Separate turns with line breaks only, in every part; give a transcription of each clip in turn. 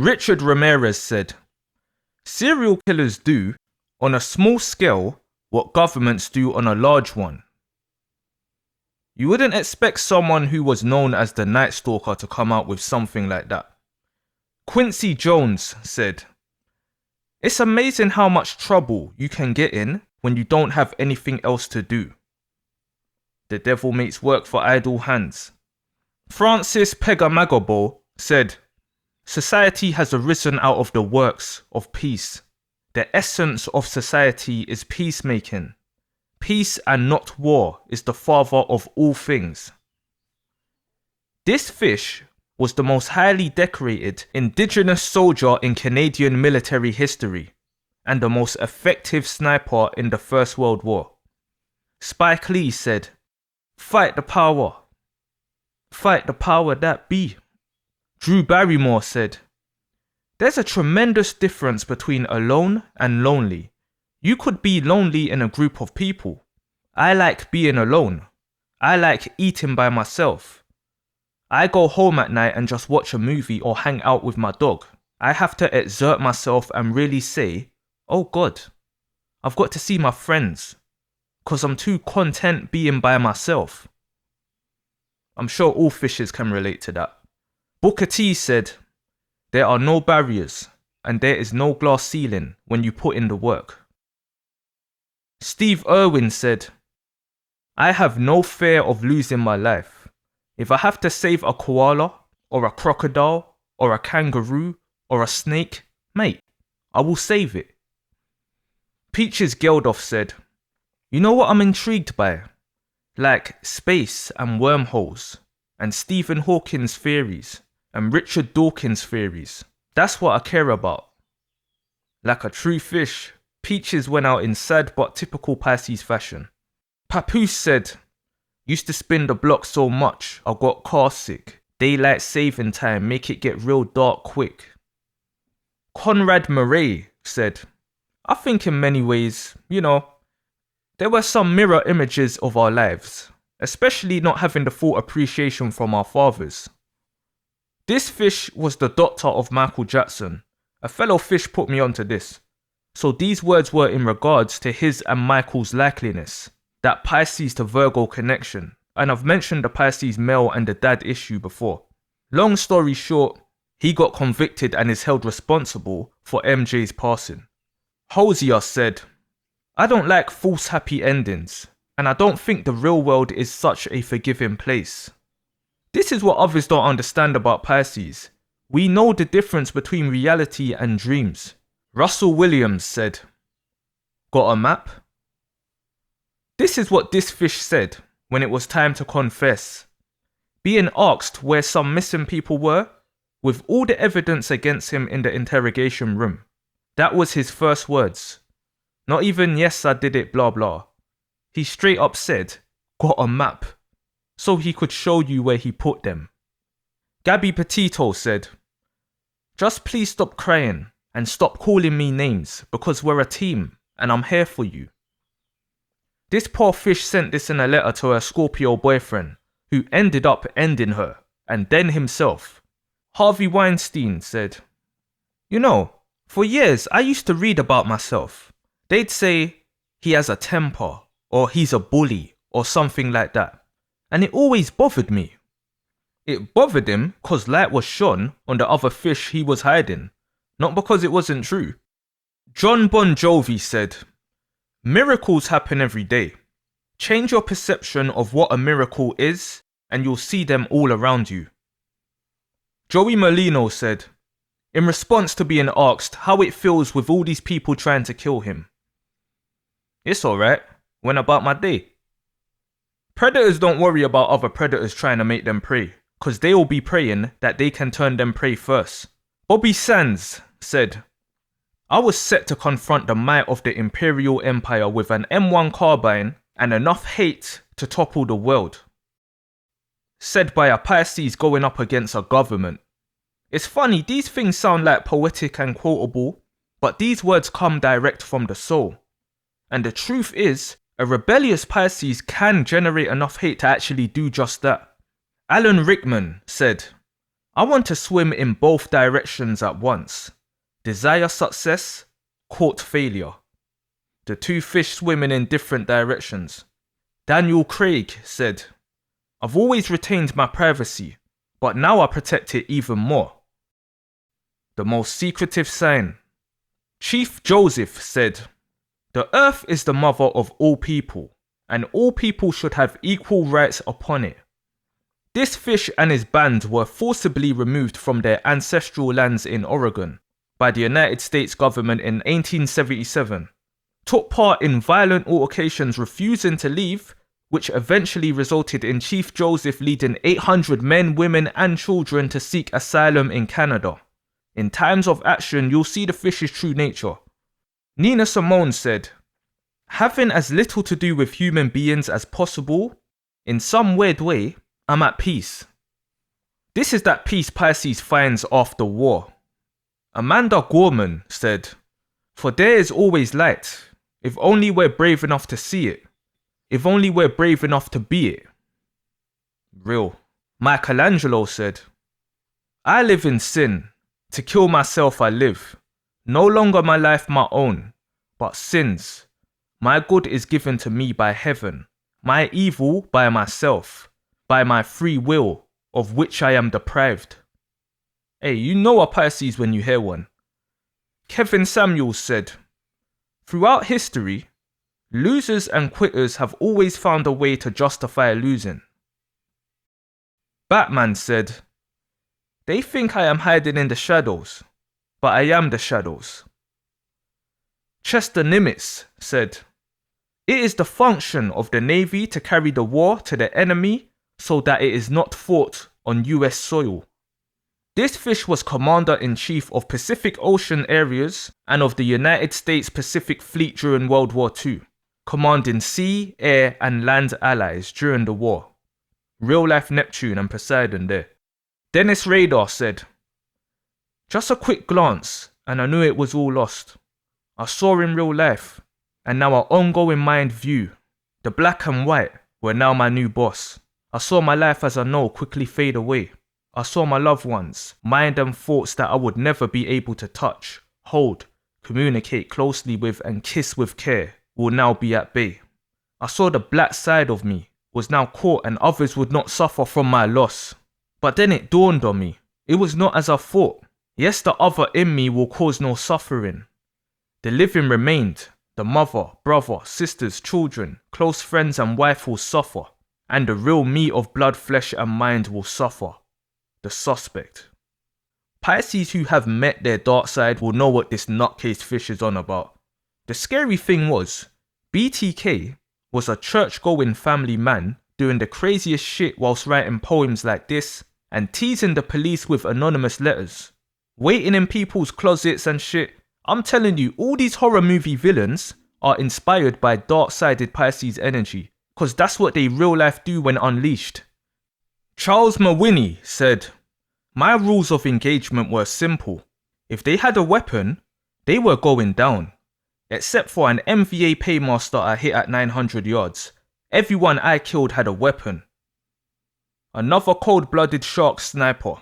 Richard Ramirez said, serial killers do, on a small scale, what governments do on a large one. You wouldn't expect someone who was known as the Night Stalker to come out with something like that. Quincy Jones said, it's amazing how much trouble you can get in when you don't have anything else to do. The devil makes work for idle hands. Francis Pegamagabo said, society has arisen out of the works of peace. The essence of society is peacemaking. Peace and not war is the father of all things. This fish was the most highly decorated Indigenous soldier in Canadian military history and the most effective sniper in the First World War. Spike Lee said, fight the power. Fight the power that be. Drew Barrymore said, there's a tremendous difference between alone and lonely. You could be lonely in a group of people. I like being alone. I like eating by myself. I go home at night and just watch a movie or hang out with my dog. I have to exert myself and really say, oh God, I've got to see my friends, because I'm too content being by myself. I'm sure all fishers can relate to that. Booker T said, there are no barriers and there is no glass ceiling when you put in the work. Steve Irwin said, I have no fear of losing my life. If I have to save a koala or a crocodile or a kangaroo or a snake, mate, I will save it. Peaches Geldof said, you know what I'm intrigued by? Like space and wormholes and Stephen Hawking's theories and Richard Dawkins' theories. That's what I care about. Like a true fish, Peaches went out in sad but typical Pisces fashion. Papoose said, used to spin the block so much, I got car sick. Daylight saving time make it get real dark quick. Conrad Murray said, I think in many ways, there were some mirror images of our lives, especially not having the full appreciation from our fathers. This fish was the doctor of Michael Jackson. A fellow fish put me onto this. So these words were in regards to his and Michael's likeliness, that Pisces to Virgo connection, and I've mentioned the Pisces male and the dad issue before. Long story short, he got convicted and is held responsible for MJ's passing. Hosier said, I don't like false happy endings, and I don't think the real world is such a forgiving place. This is what others don't understand about Pisces. We know the difference between reality and dreams. Russell Williams said, got a map? This is what this fish said when it was time to confess. Being asked where some missing people were, with all the evidence against him in the interrogation room. That was his first words. Not even, yes, I did it, blah blah. He straight up said, got a map, so he could show you where he put them. Gabby Petito said, just please stop crying and stop calling me names because we're a team and I'm here for you. This poor fish sent this in a letter to her Scorpio boyfriend, who ended up ending her, and then himself. Harvey Weinstein said, for years I used to read about myself. They'd say, he has a temper, or he's a bully, or something like that. And it always bothered me. It bothered him because light was shone on the other fish he was hiding, not because it wasn't true. John Bon Jovi said, miracles happen every day. Change your perception of what a miracle is, and you'll see them all around you. Joey Molino said, in response to being asked how it feels with all these people trying to kill him. It's alright, went about my day. Predators don't worry about other predators trying to make them prey, cause they'll be praying that they can turn them prey first. Bobby Sands said, I was set to confront the might of the Imperial Empire with an M1 carbine and enough hate to topple the world. Said by a Pisces going up against a government. It's funny, these things sound like poetic and quotable, but these words come direct from the soul. And the truth is, a rebellious Pisces can generate enough hate to actually do just that. Alan Rickman said, I want to swim in both directions at once. Desire success, court failure. The two fish swimming in different directions. Daniel Craig said, I've always retained my privacy, but now I protect it even more. The most secretive sign. Chief Joseph said, the earth is the mother of all people, and all people should have equal rights upon it. This fish and his band were forcibly removed from their ancestral lands in Oregon by the United States government in 1877, took part in violent altercations refusing to leave, which eventually resulted in Chief Joseph leading 800 men, women and children to seek asylum in Canada. In times of action, you'll see the fish's true nature. Nina Simone said, having as little to do with human beings as possible, in some weird way, I'm at peace. This is that peace Pisces finds after war. Amanda Gorman said, for there is always light, if only we're brave enough to see it, if only we're brave enough to be it. Real. Michelangelo said, I live in sin, to kill myself I live, no longer my life my own, but sin's. My good is given to me by heaven, my evil by myself, by my free will, of which I am deprived. Hey, you know a Pisces when you hear one. Kevin Samuels said, throughout history, losers and quitters have always found a way to justify losing. Batman said, they think I am hiding in the shadows, but I am the shadows. Chester Nimitz said, it is the function of the Navy to carry the war to the enemy so that it is not fought on US soil. This fish was Commander-in-Chief of Pacific Ocean areas and of the United States Pacific Fleet during World War II, commanding sea, air and land allies during the war. Real-life Neptune and Poseidon there. Dennis Rader said, just a quick glance and I knew it was all lost. I saw in real life, and now our ongoing mind view, the black and white, were now my new boss. I saw my life as I know quickly fade away. I saw my loved ones, mind and thoughts that I would never be able to touch, hold, communicate closely with and kiss with care, will now be at bay. I saw the black side of me was now caught and others would not suffer from my loss. But then it dawned on me, it was not as I thought. Yes, the other in me will cause no suffering. The living remained, the mother, brother, sisters, children, close friends and wife will suffer, and the real me of blood, flesh and mind will suffer. The suspect. Pisces who have met their dark side will know what this nutcase fish is on about. The scary thing was, BTK was a church-going family man doing the craziest shit whilst writing poems like this and teasing the police with anonymous letters. Waiting in people's closets and shit. I'm telling you, all these horror movie villains are inspired by dark-sided Pisces energy, cause that's what they real life do when unleashed. Charles Mawhinney said, my rules of engagement were simple. If they had a weapon, they were going down. Except for an MVA paymaster I hit at 900 yards. Everyone I killed had a weapon. Another cold-blooded shark sniper.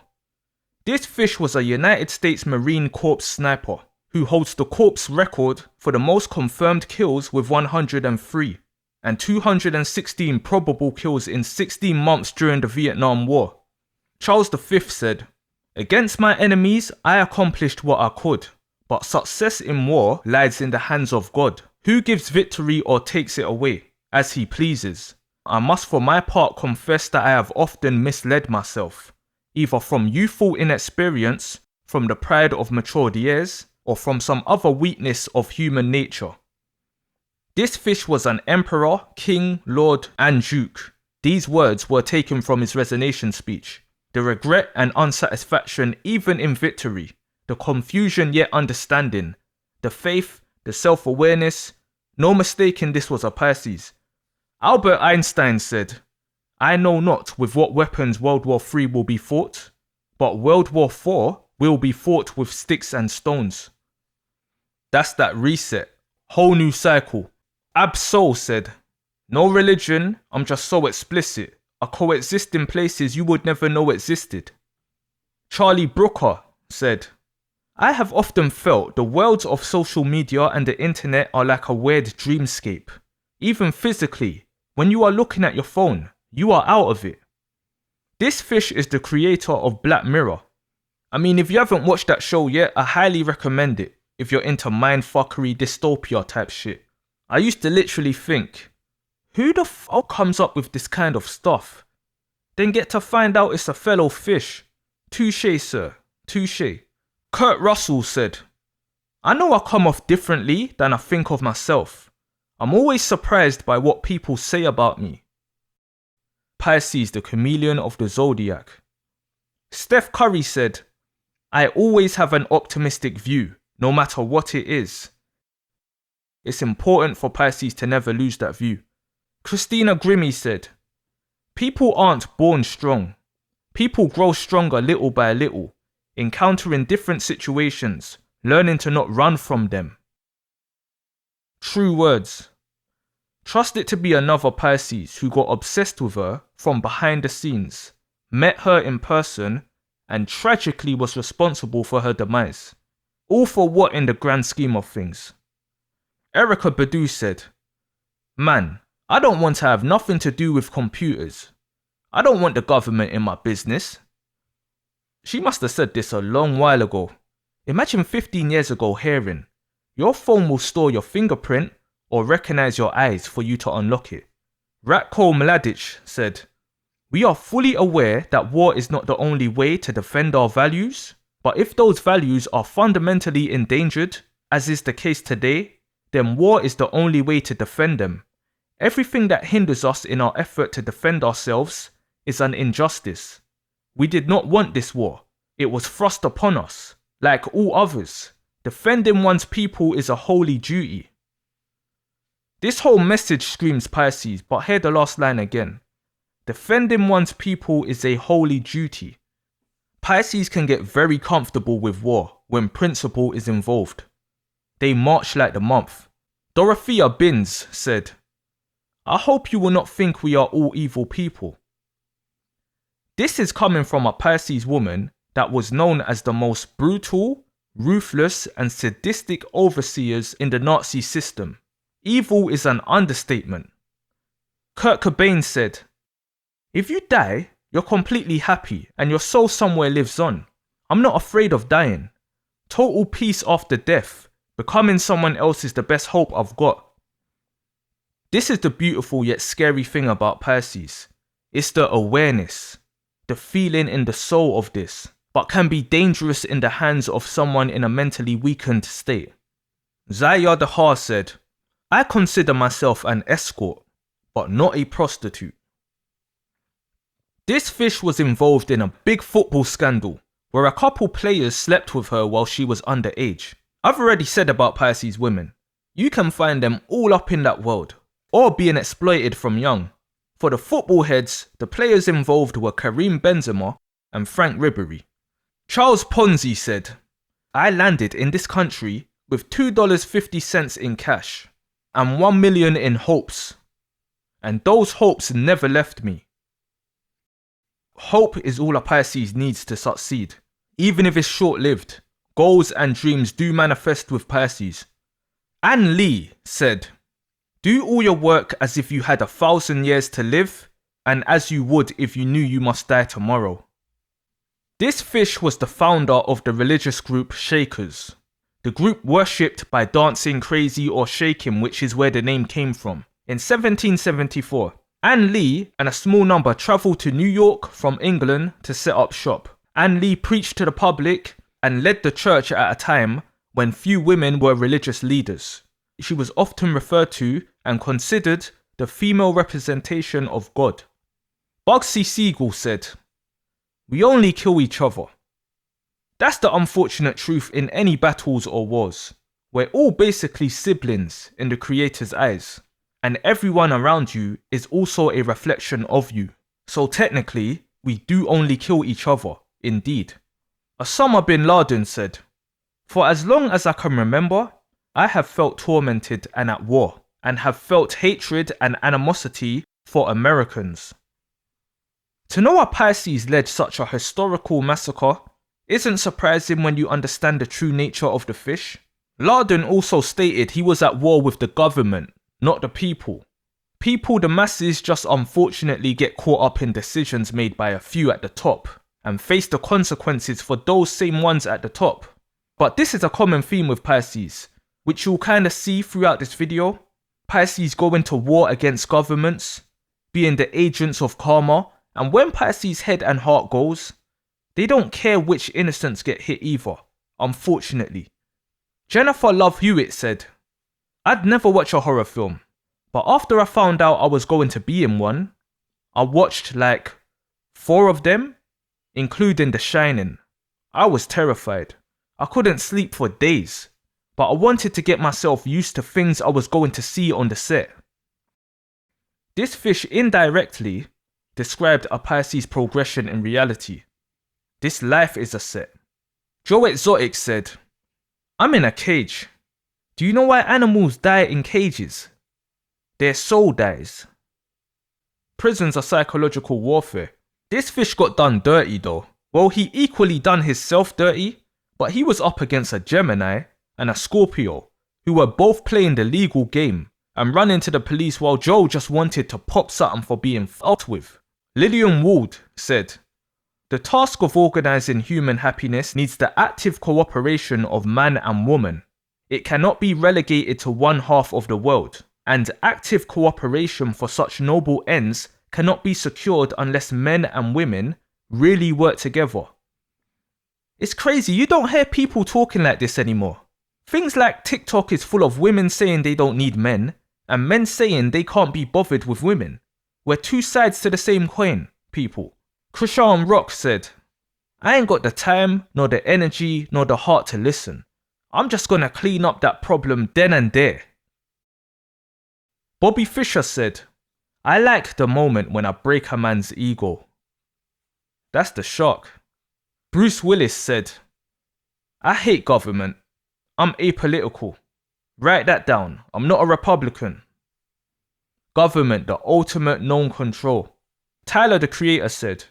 This fish was a United States Marine Corps sniper who holds the Corps record for the most confirmed kills with 103 and 216 probable kills in 16 months during the Vietnam War. Charles V said, against my enemies I accomplished what I could, but success in war lies in the hands of God, who gives victory or takes it away, as he pleases. I must for my part confess that I have often misled myself, either from youthful inexperience, from the pride of matured years, or from some other weakness of human nature. This fish was an emperor, king, lord, and duke. These words were taken from his resignation speech. The regret and unsatisfaction even in victory, the confusion yet understanding, the faith, the self-awareness, no mistaking this was a Pisces. Albert Einstein said, I know not with what weapons World War III will be fought, but World War IV will be fought with sticks and stones. That's that reset. Whole new cycle. Absol said, no religion, I'm just so explicit. I coexist in places you would never know existed. Charlie Brooker said, I have often felt the worlds of social media and the internet are like a weird dreamscape. Even physically, when you are looking at your phone, you are out of it. This fish is the creator of Black Mirror. I mean, if you haven't watched that show yet, I highly recommend it if you're into mindfuckery dystopia type shit. I used to literally think, who the fuck comes up with this kind of stuff? Then get to find out it's a fellow fish. Touché, sir. Touché. Kurt Russell said, I know I come off differently than I think of myself. I'm always surprised by what people say about me. Pisces, the chameleon of the zodiac. Steph Curry said, I always have an optimistic view, no matter what it is. It's important for Pisces to never lose that view. Christina Grimmie said, people aren't born strong. People grow stronger little by little, encountering different situations, learning to not run from them. True words. Trust it to be another Pisces who got obsessed with her from behind the scenes, met her in person, and tragically was responsible for her demise. All for what in the grand scheme of things? Erykah Badu said, man, I don't want to have nothing to do with computers. I don't want the government in my business. She must have said this a long while ago. Imagine 15 years ago hearing, your phone will store your fingerprint or recognize your eyes for you to unlock it. Ratko Mladic said, we are fully aware that war is not the only way to defend our values, but if those values are fundamentally endangered, as is the case today, then war is the only way to defend them. Everything that hinders us in our effort to defend ourselves is an injustice. We did not want this war. It was thrust upon us. Like all others, defending one's people is a holy duty. This whole message screams Pisces, but hear the last line again. Defending one's people is a holy duty. Pisces can get very comfortable with war when principle is involved. They march like the month. Dorothea Binns said, I hope you will not think we are all evil people. This is coming from a Pisces woman that was known as the most brutal, ruthless, and sadistic overseers in the Nazi system. Evil is an understatement. Kurt Cobain said, if you die, you're completely happy and your soul somewhere lives on. I'm not afraid of dying. Total peace after death. Becoming someone else is the best hope I've got. This is the beautiful yet scary thing about Pisces. It's the awareness, the feeling in the soul of this, but can be dangerous in the hands of someone in a mentally weakened state. Zaya Dahar said, I consider myself an escort, but not a prostitute. This fish was involved in a big football scandal where a couple players slept with her while she was underage. I've already said about Pisces women. You can find them all up in that world, or being exploited from young. For the football heads, the players involved were Karim Benzema and Frank Ribery. Charles Ponzi said, I landed in this country with $2.50 in cash and 1 million in hopes. And those hopes never left me. Hope is all a Pisces needs to succeed. Even if it's short-lived, goals and dreams do manifest with Pisces. Anne Lee said, do all your work as if you had 1,000 years to live, and as you would if you knew you must die tomorrow. This fish was the founder of the religious group Shakers. The group worshipped by dancing crazy or shaking, which is where the name came from. In 1774, Anne Lee and a small number travelled to New York from England to set up shop. Anne Lee preached to the public and led the church at a time when few women were religious leaders. She was often referred to and considered the female representation of God. Bugsy Siegel said, we only kill each other. That's the unfortunate truth in any battles or wars. We're all basically siblings in the Creator's eyes, and everyone around you is also a reflection of you. So technically, we do only kill each other, indeed. Osama bin Laden said, for as long as I can remember, I have felt tormented and at war, and have felt hatred and animosity for Americans. To know a Pisces led such a historical massacre Isn't surprising when you understand the true nature of the fish. Larden also stated he was at war with the government, not the people. People, the masses, just unfortunately get caught up in decisions made by a few at the top and face the consequences for those same ones at the top. But this is a common theme with Pisces, which you'll kind of see throughout this video. Pisces go into war against governments, being the agents of karma, and when Pisces' head and heart goes, they don't care which innocents get hit either, unfortunately. Jennifer Love Hewitt said, "I'd never watch a horror film, but after I found out I was going to be in one, I watched like 4 of them, including The Shining. I was terrified. I couldn't sleep for days, but I wanted to get myself used to things I was going to see on the set." This fish indirectly described a Pisces progression in reality. This life is a set. Joe Exotic said, "I'm in a cage. Do you know why animals die in cages? Their soul dies." Prisons are psychological warfare. This fish got done dirty though. Well, he equally done himself dirty, but he was up against a Gemini and a Scorpio, who were both playing the legal game and running to the police while Joe just wanted to pop something for being fucked with. Lillian Ward said, "The task of organizing human happiness needs the active cooperation of man and woman. It cannot be relegated to one half of the world, and active cooperation for such noble ends cannot be secured unless men and women really work together." It's crazy, you don't hear people talking like this anymore. Things like TikTok is full of women saying they don't need men, and men saying they can't be bothered with women. We're two sides to the same coin, people. Krishan Rock said, "I ain't got the time, nor the energy, nor the heart to listen. I'm just gonna clean up that problem then and there." Bobby Fischer said, "I like the moment when I break a man's ego." That's the shock. Bruce Willis said, "I hate government. I'm apolitical. Write that down. I'm not a Republican. Government, the ultimate known control." Tyler, the Creator, said,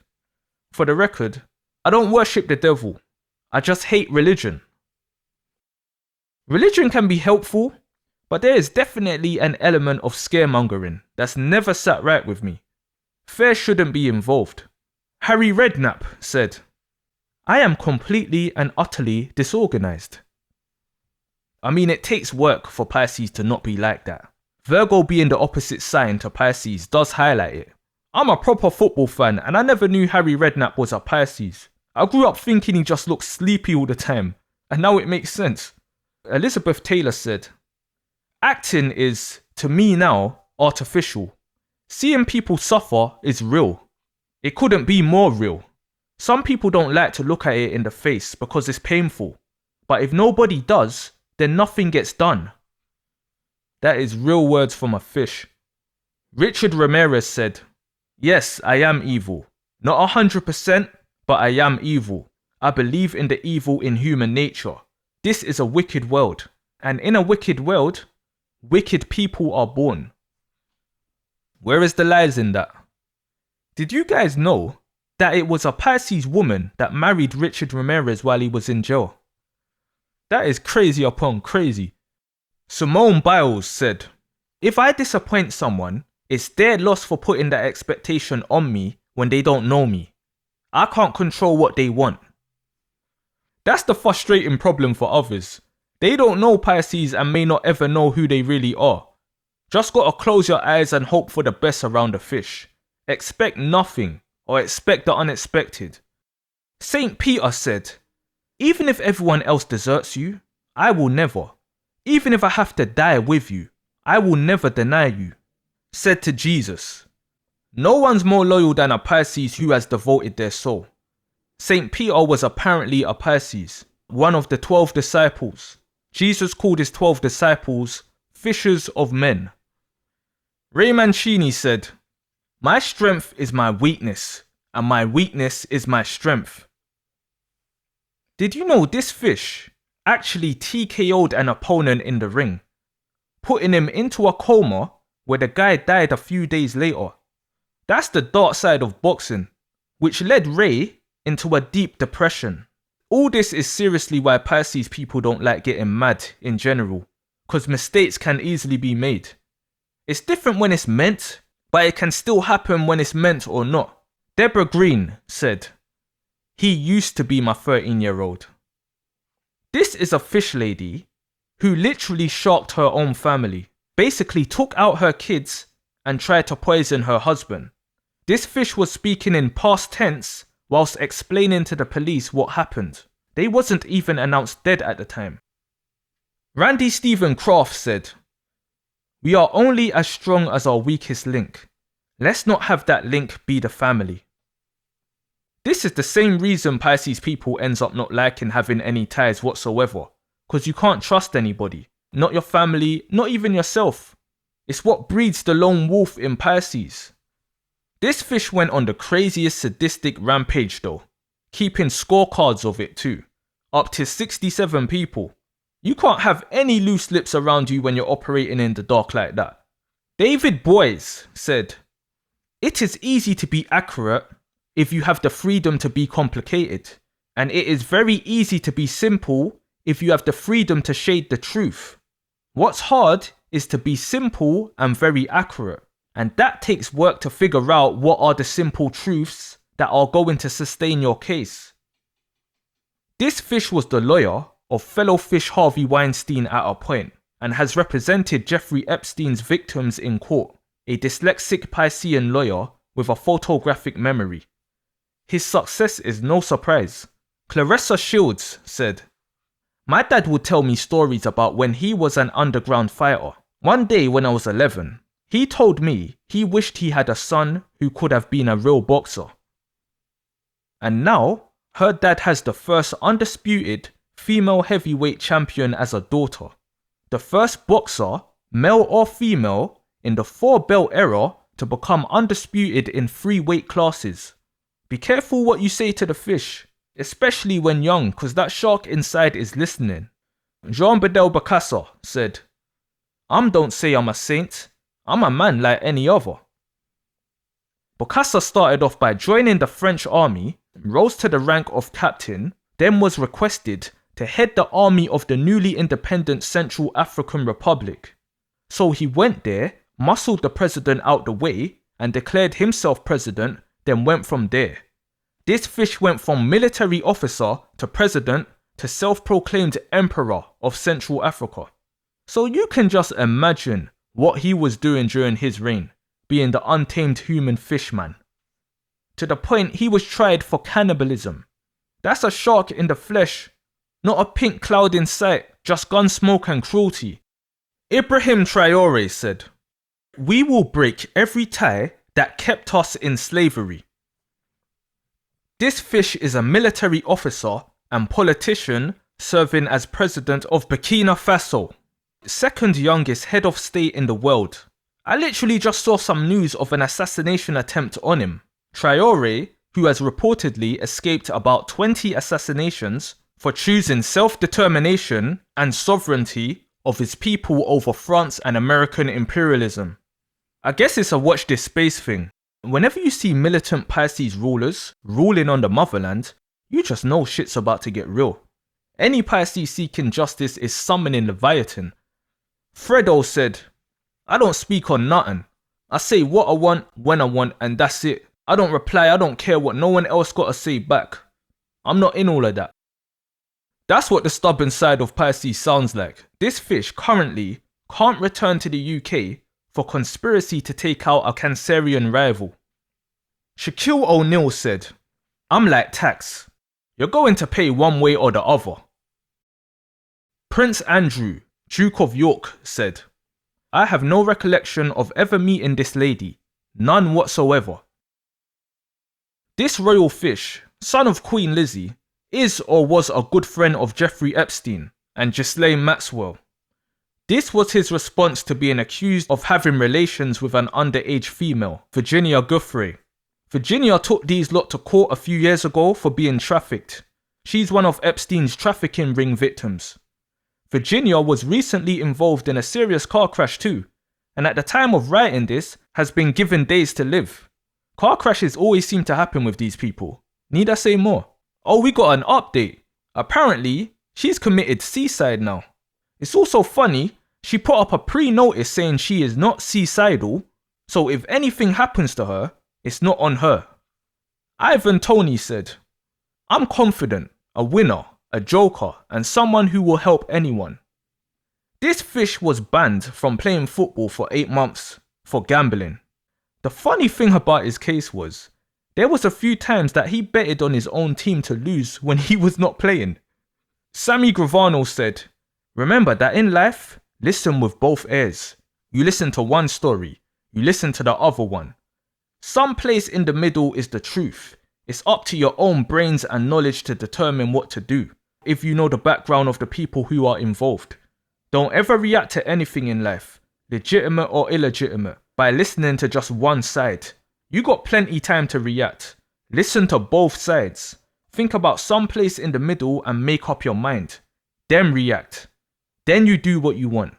"For the record, I don't worship the devil. I just hate religion." Religion can be helpful, but there is definitely an element of scaremongering that's never sat right with me. Fear shouldn't be involved. Harry Redknapp said, "I am completely and utterly disorganized." I mean, it takes work for Pisces to not be like that. Virgo being the opposite sign to Pisces does highlight it. I'm a proper football fan and I never knew Harry Redknapp was a Pisces. I grew up thinking he just looked sleepy all the time, and now it makes sense. Elizabeth Taylor said, "Acting is, to me now, artificial. Seeing people suffer is real. It couldn't be more real. Some people don't like to look at it in the face because it's painful. But if nobody does, then nothing gets done." That is real words from a fish. Richard Ramirez said, "Yes, I am evil. Not 100%, but I am evil. I believe in the evil in human nature. This is a wicked world. And in a wicked world, wicked people are born." Where is the lies in that? Did you guys know that it was a Pisces woman that married Richard Ramirez while he was in jail? That is crazy upon crazy. Simone Biles said, "If I disappoint someone, it's their loss for putting that expectation on me when they don't know me. I can't control what they want." That's the frustrating problem for others. They don't know Pisces and may not ever know who they really are. Just gotta close your eyes and hope for the best around the fish. Expect nothing or expect the unexpected. Saint Peter said, "Even if everyone else deserts you, I will never. Even if I have to die with you, I will never deny you." Said to Jesus, "No one's more loyal than a Pisces who has devoted their soul." Saint Peter was apparently a Pisces, one of the 12 disciples. Jesus called his 12 disciples fishers of men. Ray Mancini said, "My strength is my weakness, and my weakness is my strength." Did you know this fish actually TKO'd an opponent in the ring, putting him into a coma where the guy died a few days later? That's the dark side of boxing, which led Ray into a deep depression. All this is seriously why Pisces people don't like getting mad in general, because mistakes can easily be made. It's different when it's meant, but it can still happen when it's meant or not. Deborah Green said, "He used to be my 13-year-old. This is a fish lady who literally sharked her own family, basically took out her kids and tried to poison her husband. This fish was speaking in past tense whilst explaining to the police what happened. They wasn't even announced dead at the time." Randy Stephen Kraft said, "We are only as strong as our weakest link. Let's not have that link be the family." This is the same reason Pisces people ends up not liking having any ties whatsoever, because you can't trust anybody, not your family, not even yourself. It's what breeds the lone wolf in Pisces. This fish went on the craziest sadistic rampage though, keeping scorecards of it too, up to 67 people. You can't have any loose lips around you when you're operating in the dark like that. David Boyes said, "It is easy to be accurate if you have the freedom to be complicated, and it is very easy to be simple if you have the freedom to shade the truth. What's hard is to be simple and very accurate, and that takes work to figure out what are the simple truths that are going to sustain your case." This fish was the lawyer of fellow fish Harvey Weinstein at a point, and has represented Jeffrey Epstein's victims in court, a dyslexic Piscean lawyer with a photographic memory. His success is no surprise. Clarissa Shields said, "My dad would tell me stories about when he was an underground fighter. One day when I was 11, he told me he wished he had a son who could have been a real boxer. And now, her dad has the first undisputed female heavyweight champion as a daughter. The first boxer, male or female, in the 4-belt era to become undisputed in 3 weight classes. Be careful what you say to the fish, especially when young, cause that shark inside is listening." Jean Bedel Bacassa said, Don't say I'm a saint, I'm a man like any other." Bacassa started off by joining the French army, rose to the rank of captain, then was requested to head the army of the newly independent Central African Republic. So he went there, muscled the president out the way, and declared himself president, then went from there. This fish went from military officer to president to self-proclaimed emperor of Central Africa. So you can just imagine what he was doing during his reign, being the untamed human fish man. To the point he was tried for cannibalism. That's a shark in the flesh, not a pink cloud in sight, just gun smoke and cruelty. Ibrahim Traore said, "We will break every tie that kept us in slavery." This fish is a military officer and politician serving as president of Burkina Faso, second youngest head of state in the world. I literally just saw some news of an assassination attempt on him. Traore, who has reportedly escaped about 20 assassinations for choosing self-determination and sovereignty of his people over France and American imperialism. I guess it's a watch this space thing. Whenever you see militant Pisces rulers ruling on the motherland, you just know shit's about to get real. Any Pisces seeking justice is summoning Leviathan. Fredo said, "I don't speak on nothing. I say what I want, when I want, and that's it. I don't reply, I don't care what no one else gotta say back. I'm not in all of that." That's what the stubborn side of Pisces sounds like. This fish currently can't return to the UK for conspiracy to take out a Cancerian rival. Shaquille O'Neal said, "I'm like tax. You're going to pay one way or the other." Prince Andrew, Duke of York, said, "I have no recollection of ever meeting this lady, none whatsoever." This royal fish, son of Queen Lizzie, is or was a good friend of Jeffrey Epstein and Ghislaine Maxwell. This was his response to being accused of having relations with an underage female, Virginia Guthrie. Virginia took these lot to court a few years ago for being trafficked. She's one of Epstein's trafficking ring victims. Virginia was recently involved in a serious car crash too, and at the time of writing this, has been given days to live. Car crashes always seem to happen with these people. Need I say more? Oh, we got an update. Apparently, she's committed seaside now. It's also funny, she put up a pre-notice saying she is not seasidal, so if anything happens to her, it's not on her. Ivan Toney said, "I'm confident, a winner, a joker, and someone who will help anyone." This fish was banned from playing football for 8 months for gambling. The funny thing about his case was, there was a few times that he betted on his own team to lose when he was not playing. Sammy Gravano said, "Remember that in life, listen with both ears. You listen to one story, you listen to the other one. Some place in the middle is the truth. It's up to your own brains and knowledge to determine what to do, if you know the background of the people who are involved. Don't ever react to anything in life, legitimate or illegitimate, by listening to just one side. You got plenty time to react. Listen to both sides. Think about some place in the middle and make up your mind. Then react. Then you do what you want."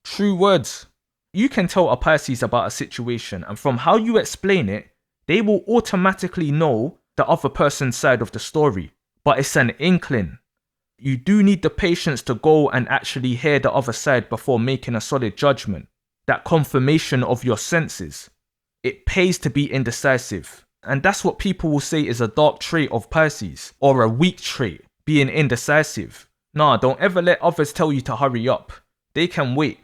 True words. You can tell a Pisces about a situation, and from how you explain it, they will automatically know the other person's side of the story. But it's an inkling. You do need the patience to go and actually hear the other side before making a solid judgment. That confirmation of your senses. It pays to be indecisive. And that's what people will say is a dark trait of Pisces, or a weak trait, being indecisive. Nah, don't ever let others tell you to hurry up. They can wait.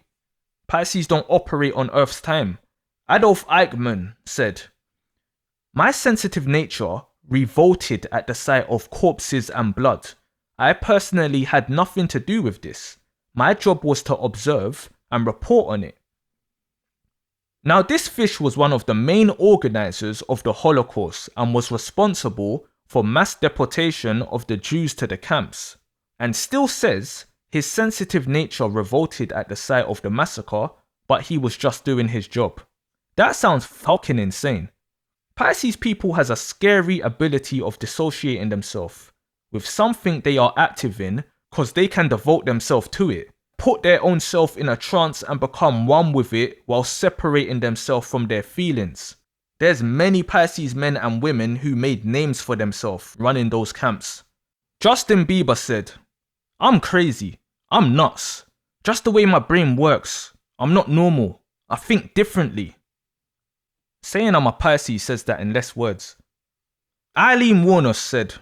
Pisces don't operate on Earth's time. Adolf Eichmann said, "My sensitive nature revolted at the sight of corpses and blood. I personally had nothing to do with this. My job was to observe and report on it." Now, this fish was one of the main organizers of the Holocaust and was responsible for mass deportation of the Jews to the camps, and still says his sensitive nature revolted at the sight of the massacre, but he was just doing his job. That sounds fucking insane. Pisces people has a scary ability of dissociating themselves with something they are active in, because they can devote themselves to it, put their own self in a trance and become one with it while separating themselves from their feelings. There's many Pisces men and women who made names for themselves running those camps. Justin Bieber said, "I'm crazy. I'm nuts. Just the way my brain works. I'm not normal. I think differently." Saying I'm a Pisces says that in less words. Eileen Warner said,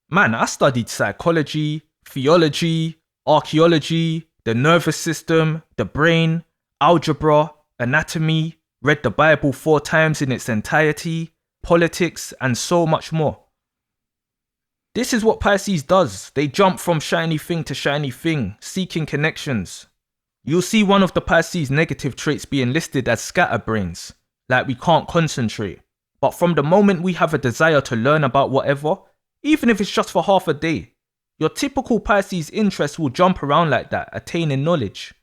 "Man, I studied psychology, theology, archaeology, the nervous system, the brain, algebra, anatomy, read the Bible 4 times in its entirety, politics, and so much more." This is what Pisces does. They jump from shiny thing to shiny thing, seeking connections. You'll see one of the Pisces negative traits being listed as scatterbrains, like we can't concentrate. But from the moment we have a desire to learn about whatever, even if it's just for half a day, your typical Pisces interest will jump around like that, attaining knowledge.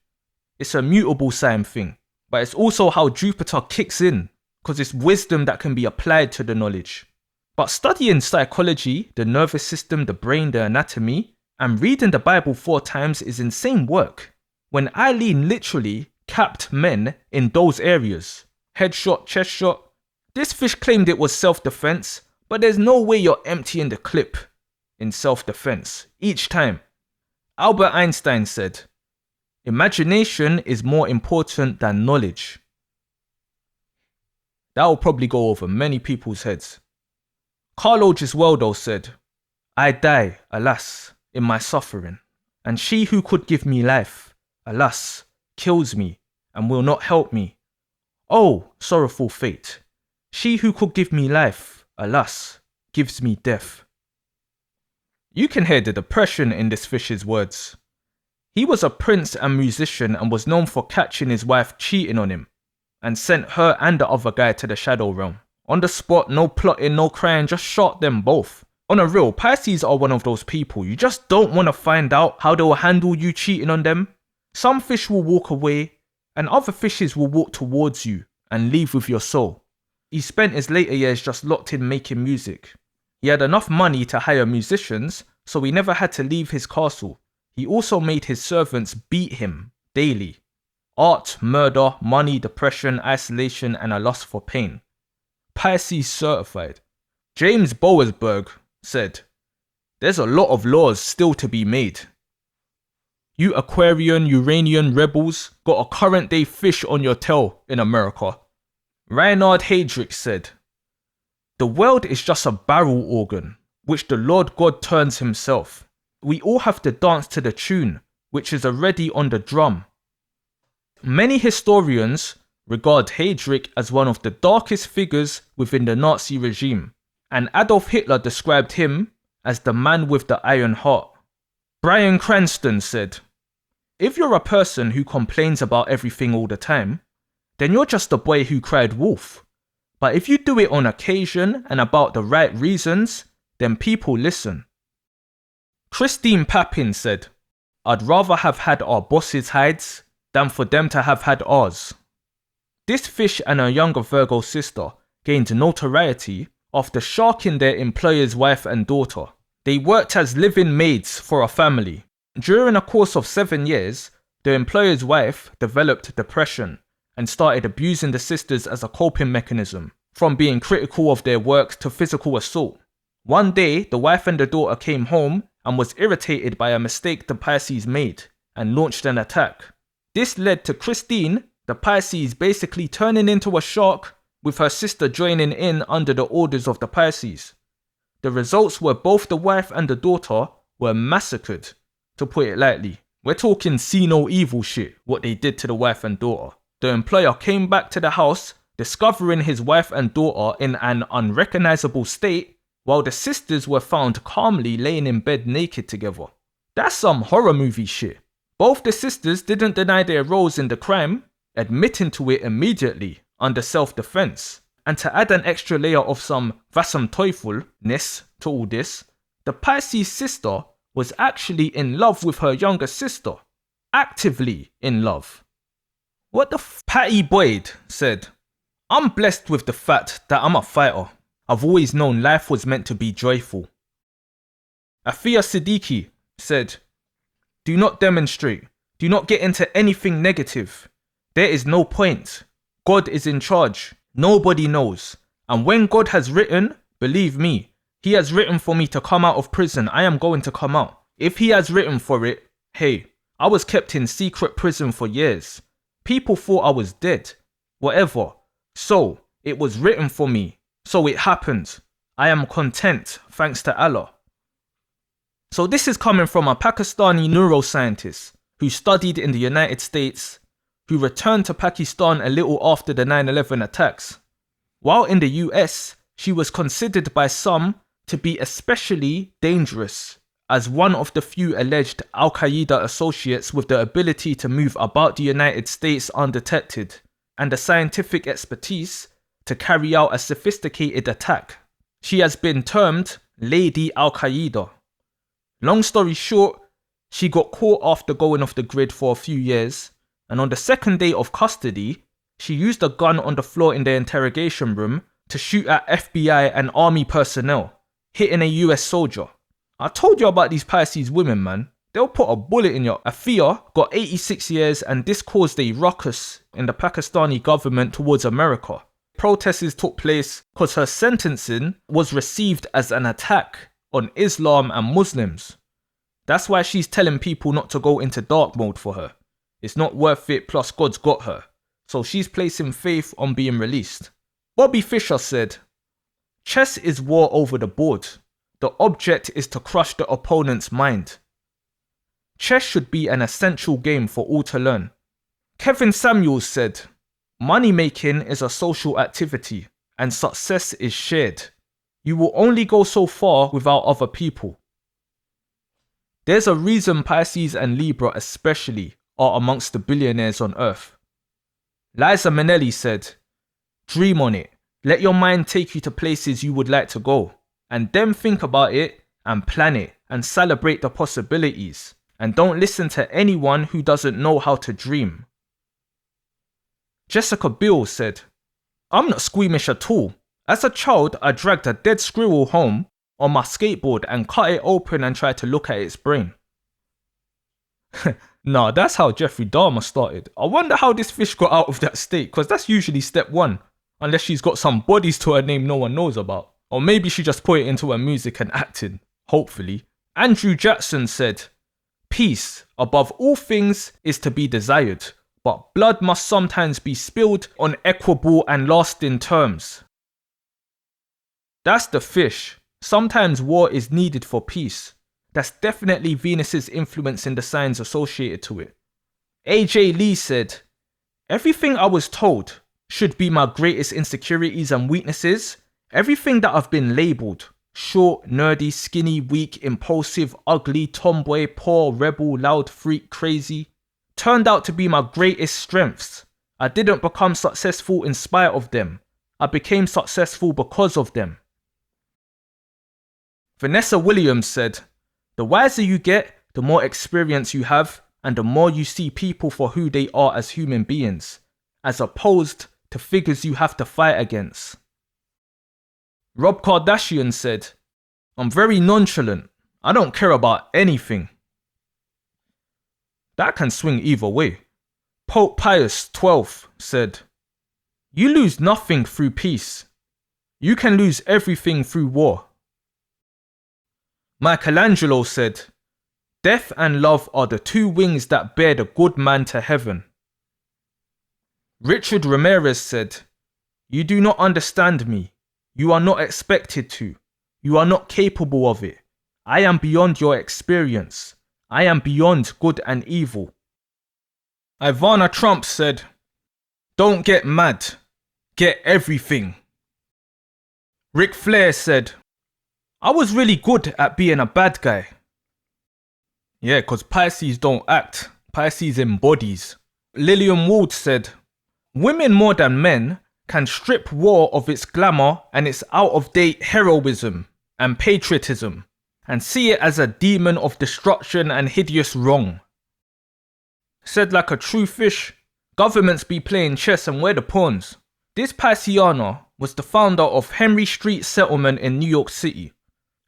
It's a mutable sign thing, but it's also how Jupiter kicks in, because it's wisdom that can be applied to the knowledge. But studying psychology, the nervous system, the brain, the anatomy, and reading the Bible 4 times is insane work. When Eileen literally capped men in those areas, headshot, chest shot, this fish claimed it was self-defense, but there's no way you're emptying the clip in self-defense each time. Albert Einstein said, "Imagination is more important than knowledge." That will probably go over many people's heads. Carlo Giswaldo said, "I die, alas, in my suffering, and she who could give me life, alas, kills me and will not help me. Oh, sorrowful fate, she who could give me life, alas, gives me death." You can hear the depression in this fish's words. He was a prince and musician and was known for catching his wife cheating on him, and sent her and the other guy to the shadow realm. On the spot, no plotting, no crying, just shot them both. On a real, Pisces are one of those people, you just don't want to find out how they will handle you cheating on them. Some fish will walk away, and other fishes will walk towards you and leave with your soul. He spent his later years just locked in making music. He had enough money to hire musicians, so he never had to leave his castle. He also made his servants beat him daily. Art, murder, money, depression, isolation, and a lust for pain. Pisces certified. James Bowersberg said, There's a lot of laws still to be made. You Aquarian, Uranian rebels got a current day fish on your tail in America. Reinhard Heydrich said, "The world is just a barrel organ, which the Lord God turns himself. We all have to dance to the tune, which is already on the drum." Many historians regard Heydrich as one of the darkest figures within the Nazi regime, and Adolf Hitler described him as the man with the iron heart. Bryan Cranston said, "If you're a person who complains about everything all the time, then you're just a boy who cried wolf. But if you do it on occasion and about the right reasons, then people listen." Christine Papin said, "I'd rather have had our bosses' hides than for them to have had ours." This fish and her younger Virgo sister gained notoriety after sharking their employer's wife and daughter. They worked as live-in maids for a family. During a course of 7 years, the employer's wife developed depression and started abusing the sisters as a coping mechanism, from being critical of their work to physical assault. One day, the wife and the daughter came home and was irritated by a mistake the Pisces made and launched an attack. This led to Christine, the Pisces, basically turning into a shark, with her sister joining in under the orders of the Pisces. The results were both the wife and the daughter were massacred, to put it lightly. We're talking see no evil shit, what they did to the wife and daughter. The employer came back to the house, discovering his wife and daughter in an unrecognizable state, while the sisters were found calmly laying in bed naked together. That's some horror movie shit. Both the sisters didn't deny their roles in the crime, admitting to it immediately under self-defense. And to add an extra layer of some was zum Teufel-ness to all this, the Pisces sister was actually in love with her younger sister. Actively in love. What the Patty Boyd said, "I'm blessed with the fact that I'm a fighter. I've always known life was meant to be joyful." Afia Siddiqui said, "Do not demonstrate. Do not get into anything negative. There is no point. God is in charge. Nobody knows. And when God has written, believe me, he has written for me to come out of prison. I am going to come out. If he has written for it, hey, I was kept in secret prison for years. People thought I was dead. Whatever. So, it was written for me. So it happened. I am content, thanks to Allah." So this is coming from a Pakistani neuroscientist who studied in the United States, who returned to Pakistan a little after the 9/11 attacks. While in the US, she was considered by some to be especially dangerous as one of the few alleged Al-Qaeda associates with the ability to move about the United States undetected and the scientific expertise to carry out a sophisticated attack. She has been termed Lady Al-Qaeda. Long story short, she got caught after going off the grid for a few years, and on the second day of custody, she used a gun on the floor in the interrogation room to shoot at FBI and army personnel, hitting a US soldier. I told you about these Pisces women, man. They'll put a bullet in your... Afia got 86 years and this caused a ruckus in the Pakistani government towards America. Protests took place because her sentencing was received as an attack on Islam and Muslims. That's why she's telling people not to go into dark mode for her. It's not worth it, plus God's got her. So she's placing faith on being released. Bobby Fischer said, "Chess is war over the board. The object is to crush the opponent's mind. Chess should be an essential game for all to learn." Kevin Samuels said, "Money making is a social activity and success is shared. You will only go so far without other people." There's a reason Pisces and Libra especially are amongst the billionaires on earth. Liza Minnelli said, "Dream on it. Let your mind take you to places you would like to go, and then think about it and plan it and celebrate the possibilities, and don't listen to anyone who doesn't know how to dream." Jessica Biel said, "I'm not squeamish at all. As a child, I dragged a dead squirrel home on my skateboard and cut it open and tried to look at its brain." Nah, that's how Jeffrey Dahmer started. I wonder how this fish got out of that state, because that's usually step one. Unless she's got some bodies to her name no one knows about. Or maybe she just put it into her music and acting. hopefully. Andrew Jackson said, "Peace, above all things, is to be desired, but blood must sometimes be spilled on equable and lasting terms." That's the fish. Sometimes war is needed for peace. That's definitely Venus's influence in the signs associated to it. AJ Lee said, "Everything I was told should be my greatest insecurities and weaknesses. Everything that I've been labelled, short, nerdy, skinny, weak, impulsive, ugly, tomboy, poor, rebel, loud, freak, crazy, turned out to be my greatest strengths. I didn't become successful in spite of them. I became successful because of them." Vanessa Williams said, "The wiser you get, the more experience you have, and the more you see people for who they are as human beings, as opposed to figures you have to fight against." Rob Kardashian said, "I'm very nonchalant. I don't care about anything." That can swing either way. Pope Pius XII said, "You lose nothing through peace. You can lose everything through war." Michelangelo said, "Death and love are the two wings that bear the good man to heaven." Richard Ramirez said, "You do not understand me. You are not expected to. You are not capable of it. I am beyond your experience. I am beyond good and evil." Ivana Trump said, "Don't get mad. Get everything." Ric Flair said, "I was really good at being a bad guy." Yeah, because Pisces don't act. Pisces embodies. Lillian Ward said, "Women more than men can strip war of its glamour and its out-of-date heroism and patriotism and see it as a demon of destruction and hideous wrong." Said like a true fish, "Governments be playing chess and we're the pawns." This Pisceana was the founder of Henry Street Settlement in New York City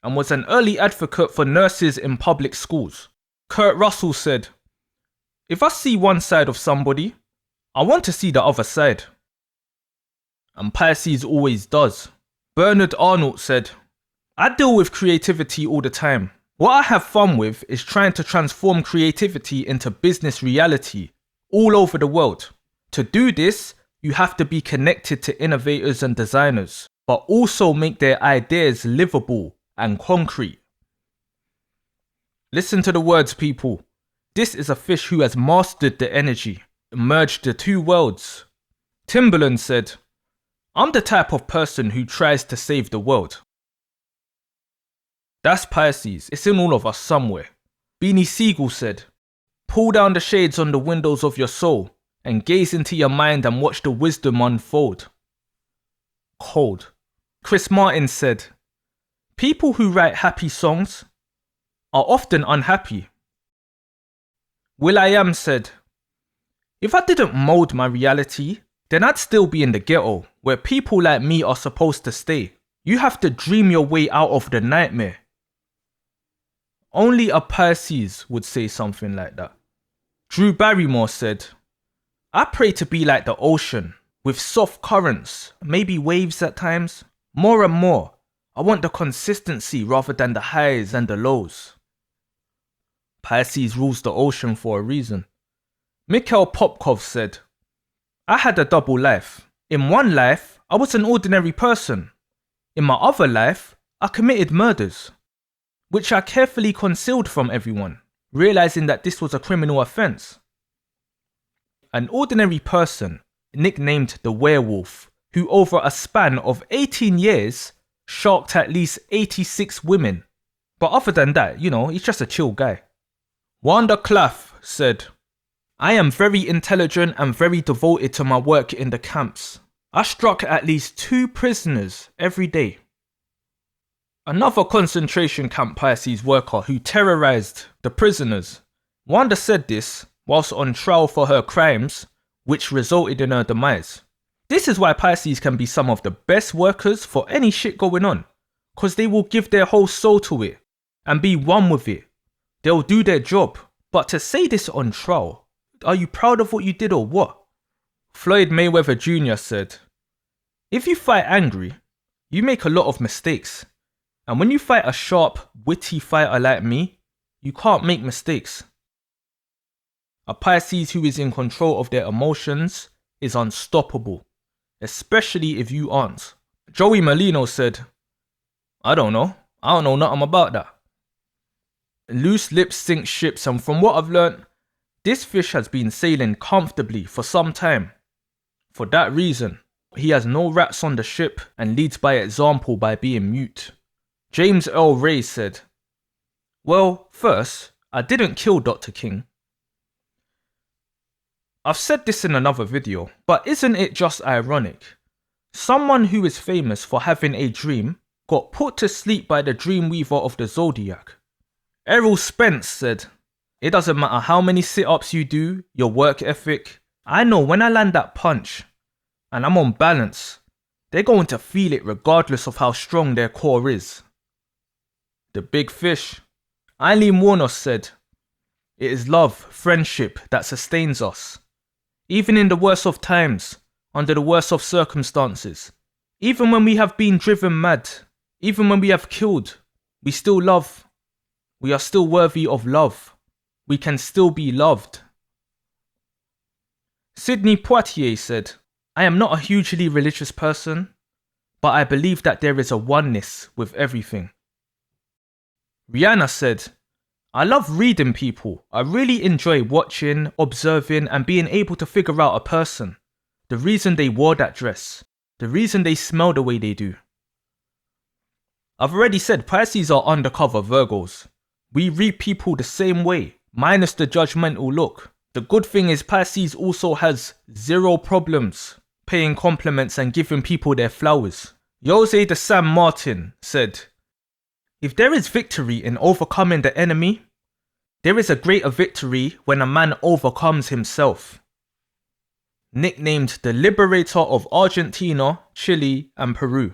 and was an early advocate for nurses in public schools. Kurt Russell said, "If I see one side of somebody, I want to see the other side." And Pisces always does. Bernard Arnault said, "I deal with creativity all the time. What I have fun with is trying to transform creativity into business reality all over the world. To do this, you have to be connected to innovators and designers, but also make their ideas livable and concrete." Listen to the words, people. This is a fish who has mastered the energy, merged the two worlds. Timberland said, "I'm the type of person who tries to save the world." That's Pisces. It's in all of us somewhere. Beanie Siegel said, "Pull down the shades on the windows of your soul and gaze into your mind and watch the wisdom unfold." Cold. Chris Martin said, "People who write happy songs are often unhappy." will.i.am said, "If I didn't mold my reality, then I'd still be in the ghetto, where people like me are supposed to stay. You have to dream your way out of the nightmare." Only a Pisces would say something like that. Drew Barrymore said, "I pray to be like the ocean, with soft currents, maybe waves at times. More and more, I want the consistency rather than the highs and the lows." Pisces rules the ocean for a reason. Mikhail Popkov said, "I had a double life. In one life, I was an ordinary person. In my other life, I committed murders, which I carefully concealed from everyone, realizing that this was a criminal offense." An ordinary person, nicknamed the Werewolf, who over a span of 18 years, sharked at least 86 women. But other than that, he's just a chill guy. Wanda Claff said, "I am very intelligent and very devoted to my work in the camps. I struck at least 2 prisoners every day." Another concentration camp Pisces worker who terrorized the prisoners. Wanda said this whilst on trial for her crimes, which resulted in her demise. This is why Pisces can be some of the best workers for any shit going on, because they will give their whole soul to it and be one with it. They'll do their job. But to say this on trial, are you proud of what you did or what? Floyd Mayweather Jr. said, "If you fight angry, you make a lot of mistakes. And when you fight a sharp, witty fighter like me, you can't make mistakes. A Pisces who is in control of their emotions is unstoppable, especially if you aren't. Joey Molino said, I don't know nothing about that. Loose lips sink ships, and from what I've learnt, this fish has been sailing comfortably for some time. For that reason, he has no rats on the ship and leads by example by being mute. James L. Ray said, well, first, I didn't kill Dr. King. I've said this in another video, but isn't it just ironic? Someone who is famous for having a dream got put to sleep by the dreamweaver of the zodiac. Errol Spence said, it doesn't matter how many sit-ups you do, your work ethic. I know when I land that punch, and I'm on balance, they're going to feel it regardless of how strong their core is. The Big Fish. Eileen Warnos said, it is love, friendship that sustains us. Even in the worst of times, under the worst of circumstances. Even when we have been driven mad, even when we have killed, we still love. We are still worthy of love. We can still be loved. Sidney Poitier said, I am not a hugely religious person, but I believe that there is a oneness with everything. Rihanna said, I love reading people. I really enjoy watching, observing, and being able to figure out a person. The reason they wore that dress. The reason they smell the way they do. I've already said Pisces are undercover Virgos. We read people the same way, minus the judgmental look. The good thing is Pisces also has zero problems paying compliments and giving people their flowers. Jose de San Martin said, if there is victory in overcoming the enemy, there is a greater victory when a man overcomes himself. Nicknamed the Liberator of Argentina, Chile, and Peru,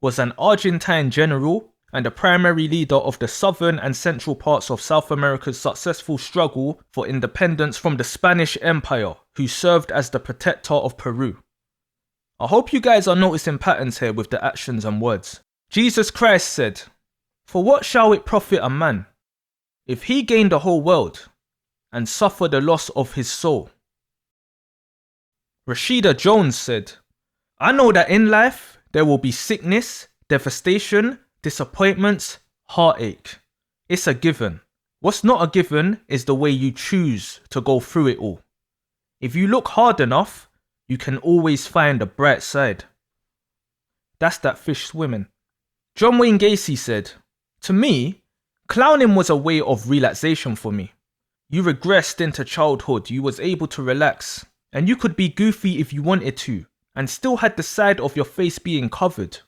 was an Argentine general and the primary leader of the southern and central parts of South America's successful struggle for independence from the Spanish Empire, who served as the protector of Peru. I hope you guys are noticing patterns here with the actions and words. Jesus Christ said, for what shall it profit a man, if he gain the whole world, and suffer the loss of his soul? Rashida Jones said, I know that in life, there will be sickness, devastation, disappointments, heartache. It's a given. What's not a given is the way you choose to go through it all. If you look hard enough, you can always find a bright side. That's that fish swimming. John Wayne Gacy said, to me, clowning was a way of relaxation for me. You regressed into childhood, you was able to relax, and you could be goofy if you wanted to, and still had the side of your face being covered.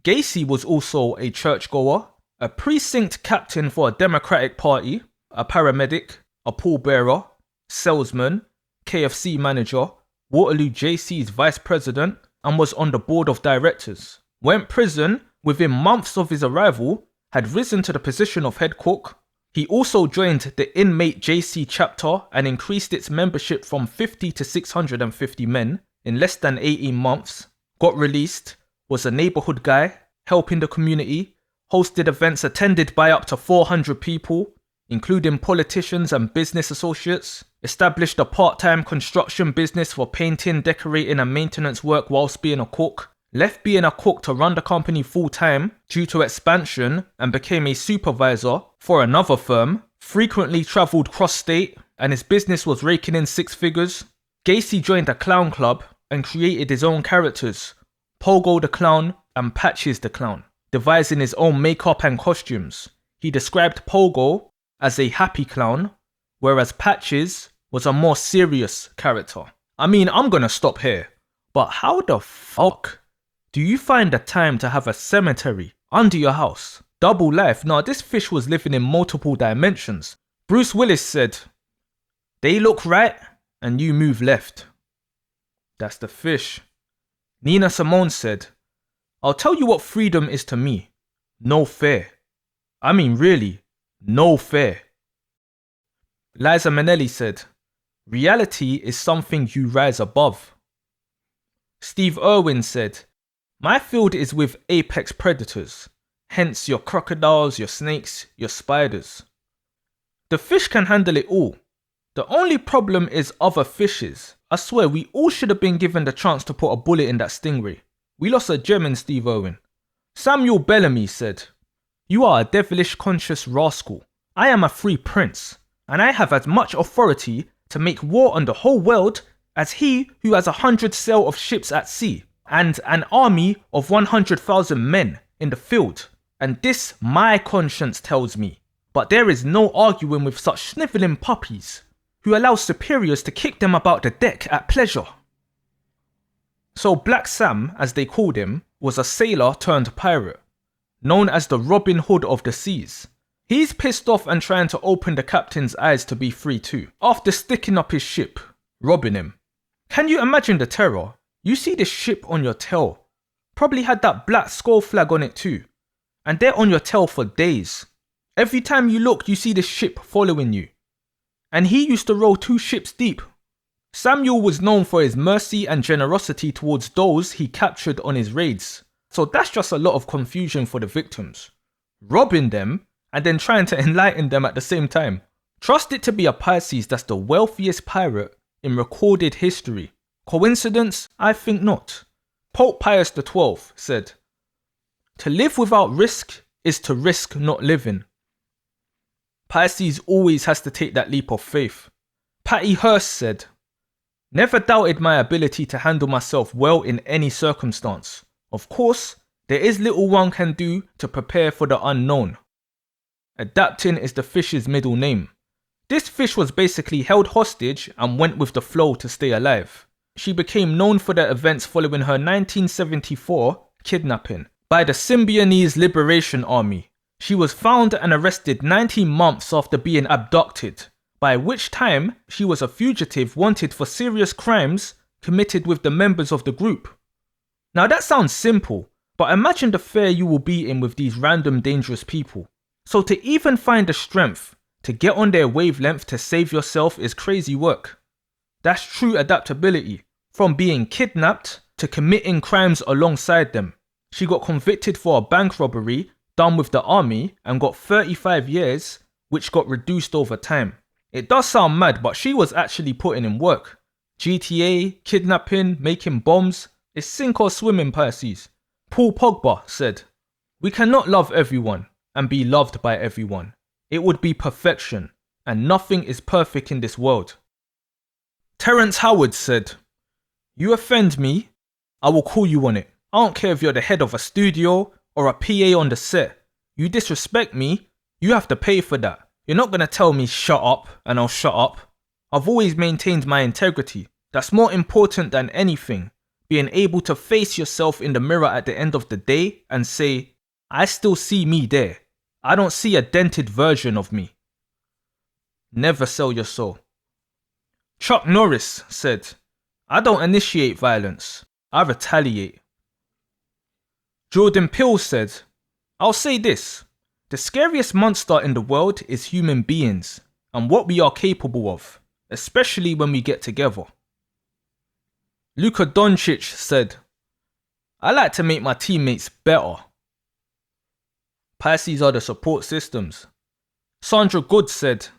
Gacy was also a churchgoer, a precinct captain for a Democratic Party, a paramedic, a pallbearer, salesman, KFC manager, Waterloo JC's vice president, and was on the board of directors. Went prison within months of his arrival, had risen to the position of head cook. He also joined the inmate JC chapter and increased its membership from 50 to 650 men in less than 18 months. Got released, was a neighborhood guy, helping the community, hosted events attended by up to 400 people, including politicians and business associates, established a part-time construction business for painting, decorating and maintenance work whilst being a cook, left being a cook to run the company full-time due to expansion and became a supervisor for another firm, frequently travelled cross-state and his business was raking in six figures. Gacy joined a clown club and created his own characters, Pogo the Clown and Patches the Clown, devising his own makeup and costumes. He described Pogo as a happy clown, whereas Patches was a more serious character. I mean, I'm gonna stop here, but how the fuck do you find the time to have a cemetery under your house? Double life? Nah, this fish was living in multiple dimensions. Bruce Willis said, they look right and you move left. That's the fish. Nina Simone said, I'll tell you what freedom is to me. No fear. I mean really, no fear. Liza Minnelli said, reality is something you rise above. Steve Irwin said, My field is with apex predators, hence your crocodiles, your snakes, your spiders. The fish can handle it all. The only problem is other fishes. I swear we all should have been given the chance to put a bullet in that stingray. We lost a gem in Steve Owen. Samuel Bellamy said, "You are a devilish conscious rascal. I am a free prince, and I have as much authority to make war on the whole world as he who has 100 sail of ships at sea, and an army of 100,000 men in the field. And this my conscience tells me. But there is no arguing with such snivelling puppies, who allow superiors to kick them about the deck at pleasure." So Black Sam, as they called him, was a sailor turned pirate, known as the Robin Hood of the seas. He's pissed off and trying to open the captain's eyes to be free too, after sticking up his ship, robbing him. Can you imagine the terror? You see this ship on your tail, probably had that black skull flag on it too, and they're on your tail for days. Every time you look, you see this ship following you. And he used to row 2 ships deep. Samuel was known for his mercy and generosity towards those he captured on his raids. So that's just a lot of confusion for the victims. Robbing them and then trying to enlighten them at the same time. Trust it to be a Pisces that's the wealthiest pirate in recorded history. Coincidence? I think not. Pope Pius XII said, "To live without risk is to risk not living." Pisces always has to take that leap of faith. Patty Hearst said, "Never doubted my ability to handle myself well in any circumstance. Of course, there is little one can do to prepare for the unknown." Adapting is the fish's middle name. This fish was basically held hostage and went with the flow to stay alive. She became known for the events following her 1974 kidnapping by the Symbionese Liberation Army. She was found and arrested 19 months after being abducted, by which time she was a fugitive wanted for serious crimes committed with the members of the group. Now that sounds simple, but imagine the fare you will be in with these random dangerous people. So to even find the strength to get on their wavelength to save yourself is crazy work. That's true adaptability, from being kidnapped to committing crimes alongside them. She got convicted for a bank robbery done with the army and got 35 years, which got reduced over time. It does sound mad, but she was actually putting in work. GTA, kidnapping, making bombs, it's sink or swim in Pisces. Paul Pogba said, "We cannot love everyone and be loved by everyone. It would be perfection, and nothing is perfect in this world." Terrence Howard said, "You offend me, I will call you on it. I don't care if you're the head of a studio or a PA on the set. You disrespect me, you have to pay for that. You're not going to tell me shut up and I'll shut up. I've always maintained my integrity. That's more important than anything. Being able to face yourself in the mirror at the end of the day and say, I still see me there. I don't see a dented version of me." Never sell your soul. Chuck Norris said, "I don't initiate violence, I retaliate." Jordan Peele said, "I'll say this. The scariest monster in the world is human beings and what we are capable of, especially when we get together." Luka Doncic said, "I like to make my teammates better." Pisces are the support systems. Sandra Good said,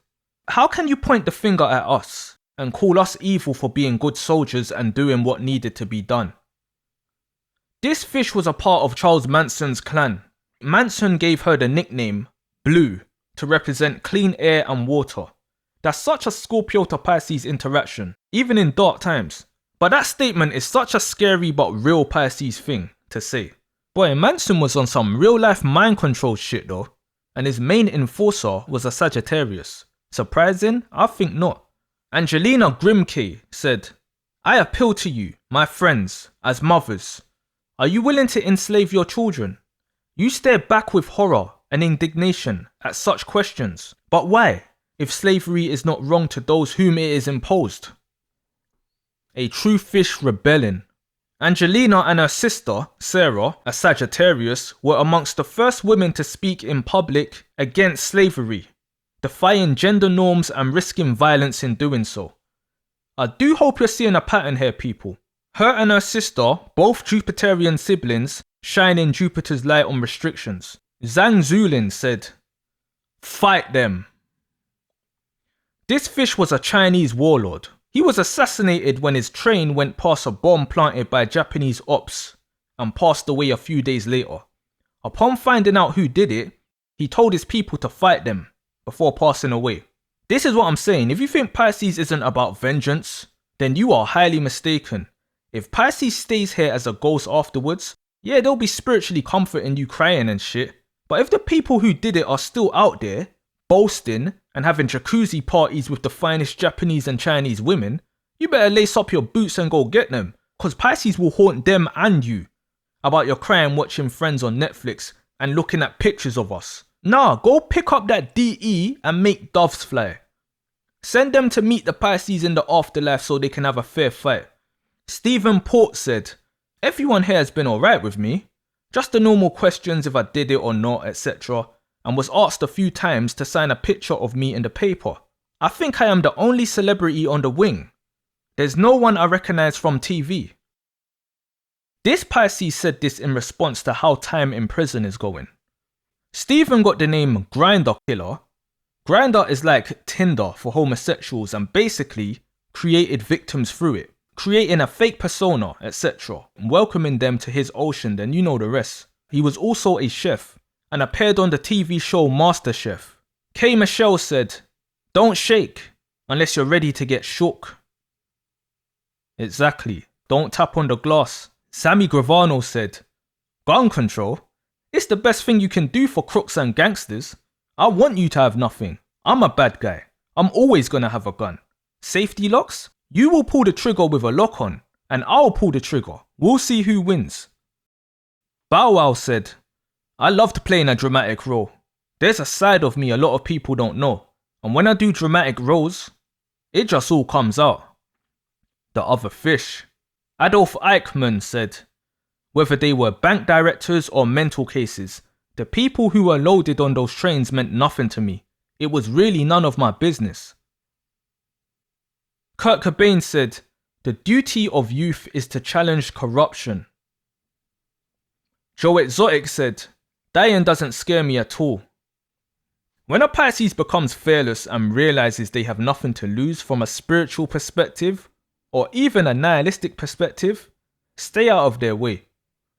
"How can you point the finger at us and call us evil for being good soldiers and doing what needed to be done?" This fish was a part of Charles Manson's clan. Manson gave her the nickname Blue to represent clean air and water. That's such a Scorpio to Pisces interaction, even in dark times. But that statement is such a scary but real Pisces thing to say. Boy, Manson was on some real life mind control shit though, and his main enforcer was a Sagittarius. Surprising? I think not. Angelina Grimke said, "I appeal to you, my friends, as mothers. Are you willing to enslave your children? You stare back with horror and indignation at such questions. But why, if slavery is not wrong to those whom it is imposed?" A true fish rebelling. Angelina and her sister, Sarah, a Sagittarius, were amongst the first women to speak in public against slavery, defying gender norms and risking violence in doing so. I do hope you're seeing a pattern here, people. Her and her sister, both Jupiterian siblings, shine in Jupiter's light on restrictions. Zhang Zulin said, "Fight them." This fish was a Chinese warlord. He was assassinated when his train went past a bomb planted by Japanese ops and passed away a few days later. Upon finding out who did it, he told his people to fight them before passing away. This is what I'm saying. If you think Pisces isn't about vengeance, then you are highly mistaken. If Pisces stays here as a ghost afterwards, yeah, they'll be spiritually comforting you crying and shit. But if the people who did it are still out there, boasting and having jacuzzi parties with the finest Japanese and Chinese women, you better lace up your boots and go get them. Cause Pisces will haunt them and you about your crying watching Friends on Netflix and looking at pictures of us. Nah, go pick up that DE and make doves fly. Send them to meet the Pisces in the afterlife so they can have a fair fight. Stephen Port said, "Everyone here has been alright with me. Just the normal questions if I did it or not, etc. And was asked a few times to sign a picture of me in the paper. I think I am the only celebrity on the wing. There's no one I recognize from TV." This Pisces said this in response to how time in prison is going. Stephen got the name Grinder Killer. Grinder is like Tinder for homosexuals and basically created victims through it, creating a fake persona, etc., welcoming them to his ocean, then you know the rest. He was also a chef and appeared on the TV show MasterChef. K. Michelle said, "Don't shake unless you're ready to get shook." Exactly, don't tap on the glass. Sammy Gravano said, "Gun control? It's the best thing you can do for crooks and gangsters. I want you to have nothing. I'm a bad guy. I'm always gonna have a gun. Safety locks? You will pull the trigger with a lock on, and I'll pull the trigger. We'll see who wins." Bow Wow said, "I loved playing a dramatic role. There's a side of me a lot of people don't know, and when I do dramatic roles, it just all comes out." The other fish, Adolf Eichmann said, "Whether they were bank directors or mental cases, the people who were loaded on those trains meant nothing to me. It was really none of my business." Kurt Cobain said, "The duty of youth is to challenge corruption." Joe Exotic said, "Dying doesn't scare me at all." When a Pisces becomes fearless and realizes they have nothing to lose from a spiritual perspective, or even a nihilistic perspective, stay out of their way.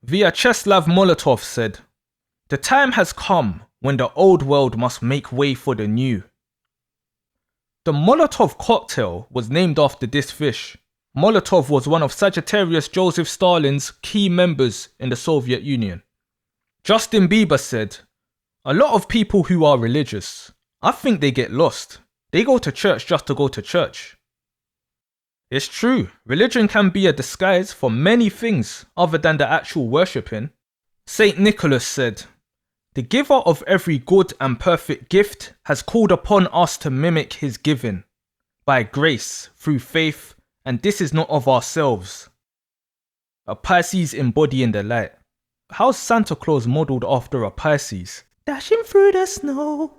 Vyacheslav Molotov said, "The time has come when the old world must make way for the new." The Molotov cocktail was named after this fish. Molotov was one of Sagittarius Joseph Stalin's key members in the Soviet Union. Justin Bieber said, "A lot of people who are religious, I think they get lost. They go to church just to go to church." It's true, religion can be a disguise for many things other than the actual worshipping. Saint Nicholas said, "The giver of every good and perfect gift has called upon us to mimic his giving, by grace, through faith, and this is not of ourselves." A Pisces embodying the light. How's Santa Claus modelled after a Pisces? Dashing through the snow.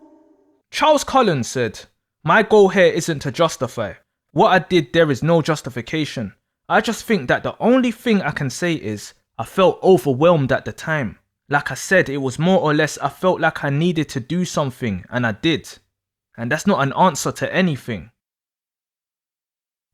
Charles Cullen said, "My goal here isn't to justify. What I did there is no justification. I just think that the only thing I can say is I felt overwhelmed at the time. Like I said, it was more or less I felt like I needed to do something and I did. And that's not an answer to anything."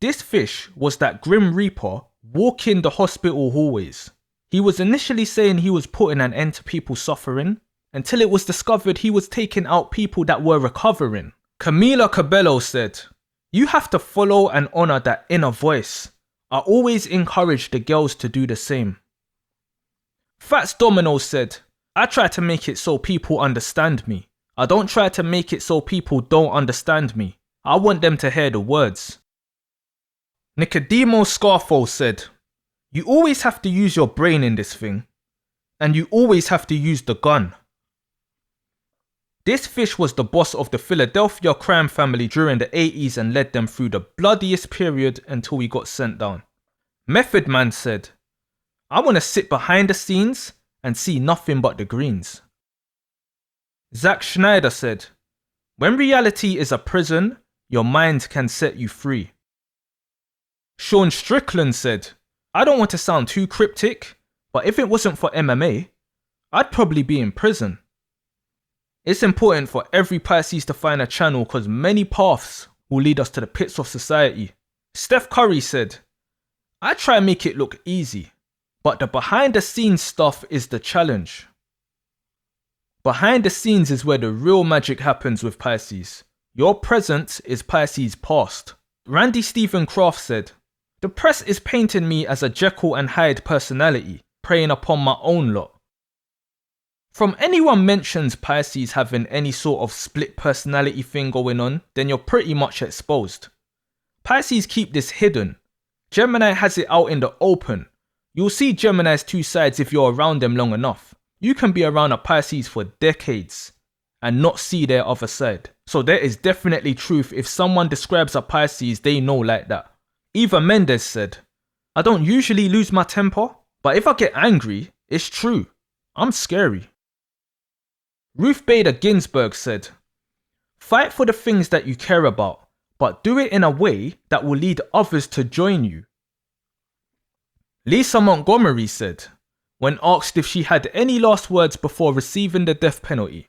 This fish was that Grim Reaper walking the hospital hallways. He was initially saying he was putting an end to people suffering, until it was discovered he was taking out people that were recovering. Camila Cabello said, "You have to follow and honour that inner voice. I always encourage the girls to do the same." Fats Domino said, "I try to make it so people understand me. I don't try to make it so people don't understand me. I want them to hear the words." Nicodemo Scarfo said, "You always have to use your brain in this thing. And you always have to use the gun." This fish was the boss of the Philadelphia crime family during the 80s and led them through the bloodiest period until he got sent down. Method Man said, "I want to sit behind the scenes and see nothing but the greens." Zack Schneider said, "When reality is a prison, your mind can set you free." Sean Strickland said, I don't want to sound too cryptic, but if it wasn't for MMA, I'd probably be in prison. It's important for every Pisces to find a channel because many paths will lead us to the pits of society. Steph Curry said, I try and make it look easy, but the behind the scenes stuff is the challenge. Behind the scenes is where the real magic happens with Pisces. Your present is Pisces' past. Randy Stephen Kraft said, the press is painting me as a Jekyll and Hyde personality, preying upon my own lot. From anyone mentions Pisces having any sort of split personality thing going on, then you're pretty much exposed. Pisces keep this hidden. Gemini has it out in the open. You'll see Gemini's two sides if you're around them long enough. You can be around a Pisces for decades and not see their other side. So there is definitely truth if someone describes a Pisces they know like that. Eva Mendes said, I don't usually lose my temper, but if I get angry, it's true. I'm scary. Ruth Bader Ginsburg said, fight for the things that you care about, but do it in a way that will lead others to join you. Lisa Montgomery said, when asked if she had any last words before receiving the death penalty,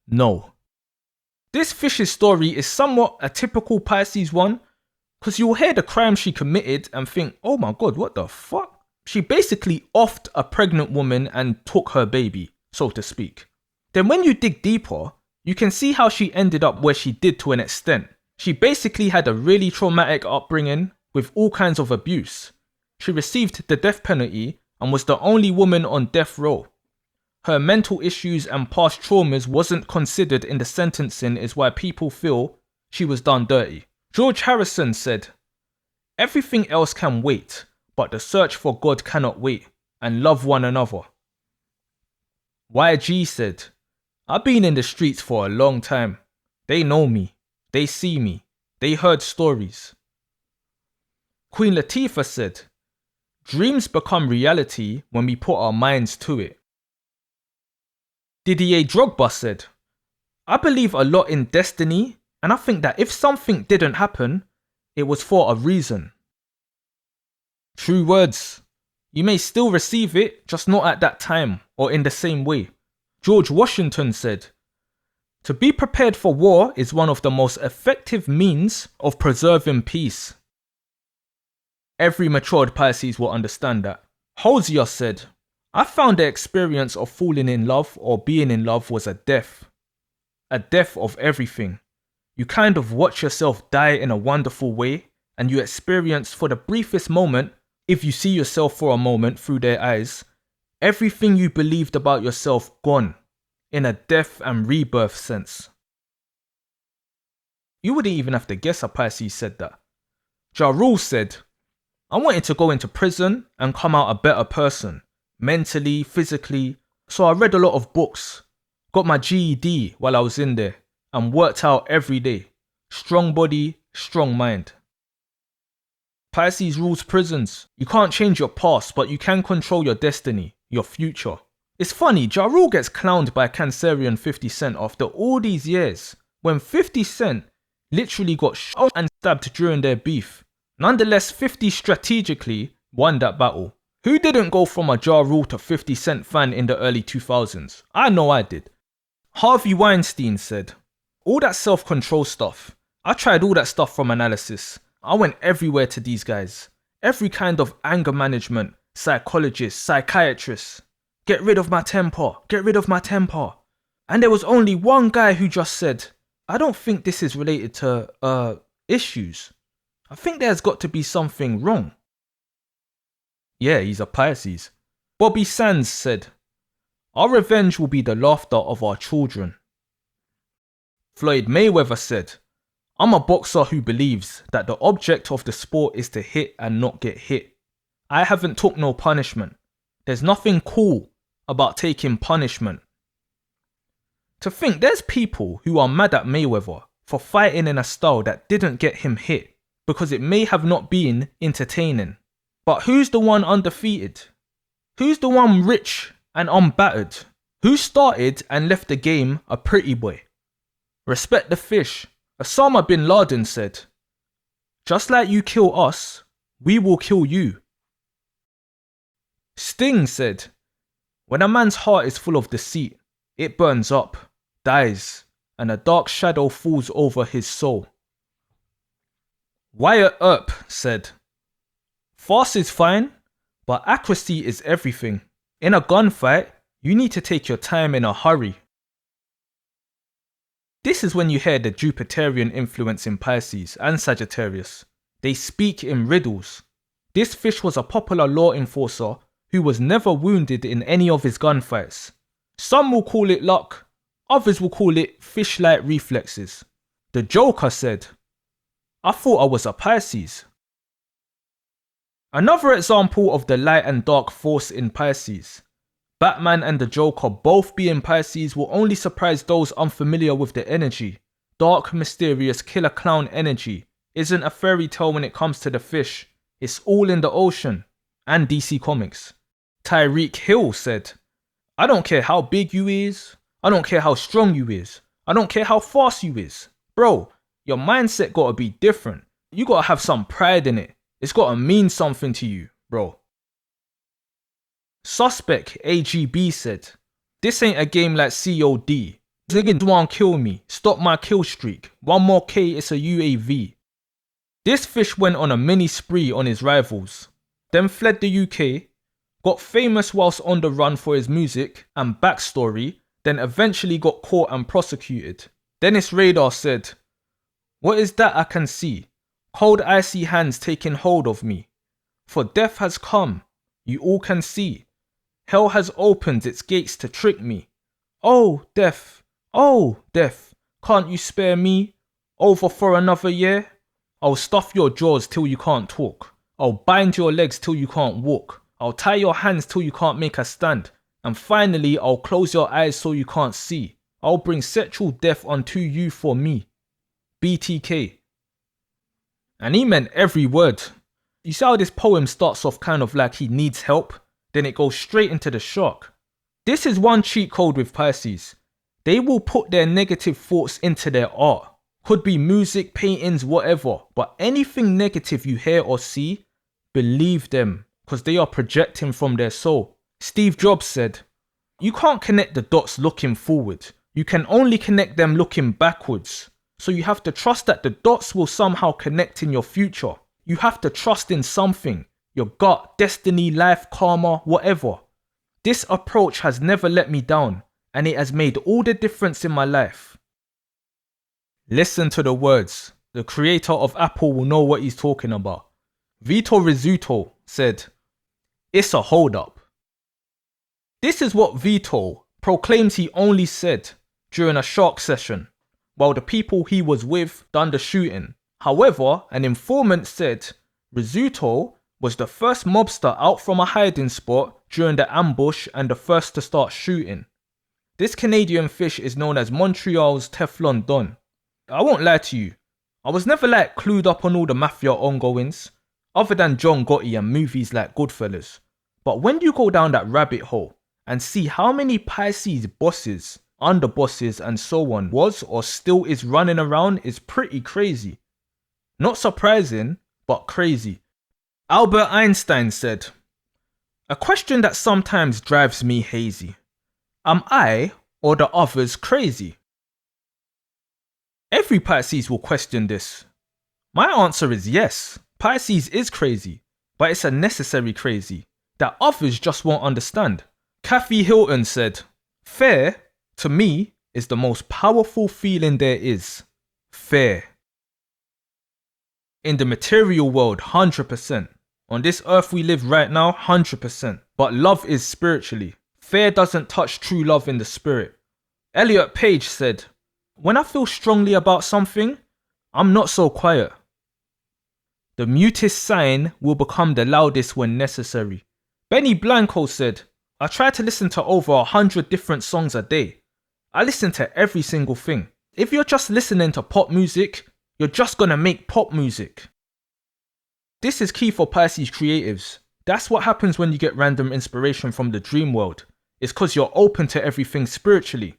no. This fish's story is somewhat a typical Pisces one, because you'll hear the crime she committed and think, oh my god, what the fuck? She basically offed a pregnant woman and took her baby, so to speak. Then when you dig deeper, you can see how she ended up where she did to an extent. She basically had a really traumatic upbringing with all kinds of abuse. She received the death penalty and was the only woman on death row. Her mental issues and past traumas wasn't considered in the sentencing is why people feel she was done dirty. George Harrison said, everything else can wait, but the search for God cannot wait, and love one another. YG said, I've been in the streets for a long time. They know me. They see me. They heard stories. Queen Latifah said, dreams become reality when we put our minds to it. Didier Drogba said, I believe a lot in destiny, and I think that if something didn't happen, it was for a reason. True words. You may still receive it, just not at that time or in the same way. George Washington said, to be prepared for war is one of the most effective means of preserving peace. Every matured Pisces will understand that. Hosier said, I found the experience of falling in love or being in love was a death of everything. You kind of watch yourself die in a wonderful way, and you experience for the briefest moment, if you see yourself for a moment through their eyes, everything you believed about yourself gone, in a death and rebirth sense. You wouldn't even have to guess a Pisces said that. Ja Rule said, I wanted to go into prison and come out a better person, mentally, physically, so I read a lot of books, got my GED while I was in there, and worked out every day. Strong body, strong mind. Pisces rules prisons. You can't change your past, but you can control your destiny, your future. It's funny, Ja Rule gets clowned by Cancerian 50 Cent after all these years, when 50 Cent literally got shot and stabbed during their beef. Nonetheless, 50 strategically won that battle. Who didn't go from a Ja Rule to 50 Cent fan in the early 2000s? I know I did. Harvey Weinstein said, all that self-control stuff, I tried all that stuff from analysis. I went everywhere to these guys. Every kind of anger management, psychologist, psychiatrist. Get rid of my temper, get rid of my temper. And there was only one guy who just said, I don't think this is related to, issues. I think there's got to be something wrong. Yeah, he's a Pisces. Bobby Sands said, our revenge will be the laughter of our children. Floyd Mayweather said, I'm a boxer who believes that the object of the sport is to hit and not get hit. I haven't took no punishment. There's nothing cool about taking punishment. To think there's people who are mad at Mayweather for fighting in a style that didn't get him hit because it may have not been entertaining. But who's the one undefeated? Who's the one rich and unbattered? Who started and left the game a pretty boy? Respect the fish. Osama bin Laden said, just like you kill us, we will kill you. Sting said, when a man's heart is full of deceit, it burns up, dies, and a dark shadow falls over his soul. Wyatt Earp said, fast is fine, but accuracy is everything. In a gunfight, you need to take your time in a hurry. This is when you hear the Jupiterian influence in Pisces and Sagittarius. They speak in riddles. This fish was a popular law enforcer who was never wounded in any of his gunfights. Some will call it luck, others will call it fish-like reflexes. The Joker said, I thought I was a Pisces. Another example of the light and dark force in Pisces. Batman and the Joker both being Pisces will only surprise those unfamiliar with the energy. Dark, mysterious, killer clown energy isn't a fairy tale when it comes to the fish. It's all in the ocean. And DC Comics. Tyreek Hill said, I don't care how big you is. I don't care how strong you is. I don't care how fast you is. Bro, your mindset gotta be different. You gotta have some pride in it. It's gotta mean something to you, bro. Suspect AGB said, this ain't a game like COD. Niggas wanna kill me. Stop my kill streak. One more K, it's a UAV. This fish went on a mini spree on his rivals. Then fled the UK, got famous whilst on the run for his music and backstory, then eventually got caught and prosecuted. Dennis Radar said, what is that I can see? Cold icy hands taking hold of me. For death has come, you all can see. Hell has opened its gates to trick me. Oh, death, can't you spare me? Over for another year? I'll stuff your jaws till you can't talk. I'll bind your legs till you can't walk. I'll tie your hands till you can't make a stand. And finally, I'll close your eyes so you can't see. I'll bring sexual death unto you for me. BTK. And he meant every word. You see how this poem starts off kind of like he needs help, then it goes straight into the shock. This is one cheat code with Pisces. They will put their negative thoughts into their art. Could be music, paintings, whatever. But anything negative you hear or see, believe them, because they are projecting from their soul. Steve Jobs said, you can't connect the dots looking forward. You can only connect them looking backwards. So you have to trust that the dots will somehow connect in your future. You have to trust in something. Your gut, destiny, life, karma, whatever. This approach has never let me down, and it has made all the difference in my life. Listen to the words. The creator of Apple will know what he's talking about. Vito Rizzuto said, it's a hold-up. This is what Vito proclaims he only said during a shark session, while the people he was with done the shooting. However, an informant said Rizzuto was the first mobster out from a hiding spot during the ambush and the first to start shooting. This Canadian fish is known as Montreal's Teflon Don. I won't lie to you, I was never like clued up on all the mafia ongoings, other than John Gotti and movies like Goodfellas. But when you go down that rabbit hole and see how many Pisces bosses, underbosses and so on was or still is running around, is pretty crazy. Not surprising, but crazy. Albert Einstein said, a question that sometimes drives me hazy. Am I or the others crazy? Every Pisces will question this. My answer is yes, Pisces is crazy, but it's a necessary crazy that others just won't understand. Kathy Hilton said, fear, to me, is the most powerful feeling there is. Fear. In the material world, 100%. On this earth we live right now, 100%. But love is spiritually. Fear doesn't touch true love in the spirit. Elliot Page said, when I feel strongly about something, I'm not so quiet. The mutest sign will become the loudest when necessary. Benny Blanco said, I try to listen to over 100 different songs a day. I listen to every single thing. If you're just listening to pop music, you're just gonna make pop music. This is key for Pisces creatives. That's what happens when you get random inspiration from the dream world. It's because you're open to everything spiritually.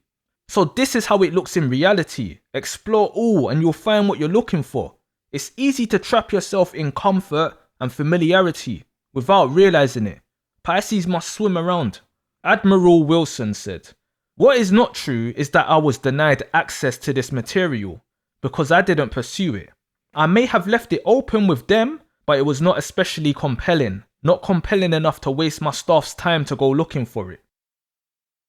So this is how it looks in reality. Explore all and you'll find what you're looking for. It's easy to trap yourself in comfort and familiarity without realizing it. Pisces must swim around. Admiral Wilson said, "What is not true is that I was denied access to this material because I didn't pursue it. I may have left it open with them, but it was not especially compelling, not compelling enough to waste my staff's time to go looking for it."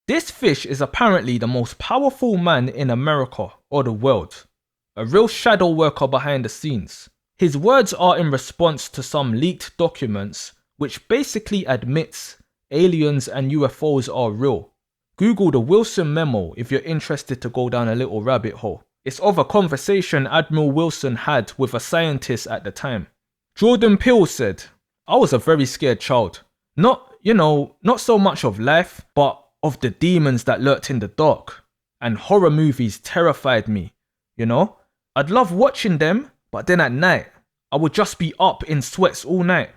This fish is apparently the most powerful man in America or the world, a real shadow worker behind the scenes. His words are in response to some leaked documents which basically admits aliens and UFOs are real. Google the Wilson memo if you're interested to go down a little rabbit hole. It's of a conversation Admiral Wilson had with a scientist at the time. Jordan Peele said, "I was a very scared child. Not so much of life, but of the demons that lurked in the dark. And horror movies terrified me, I'd love watching them, but then at night, I would just be up in sweats all night."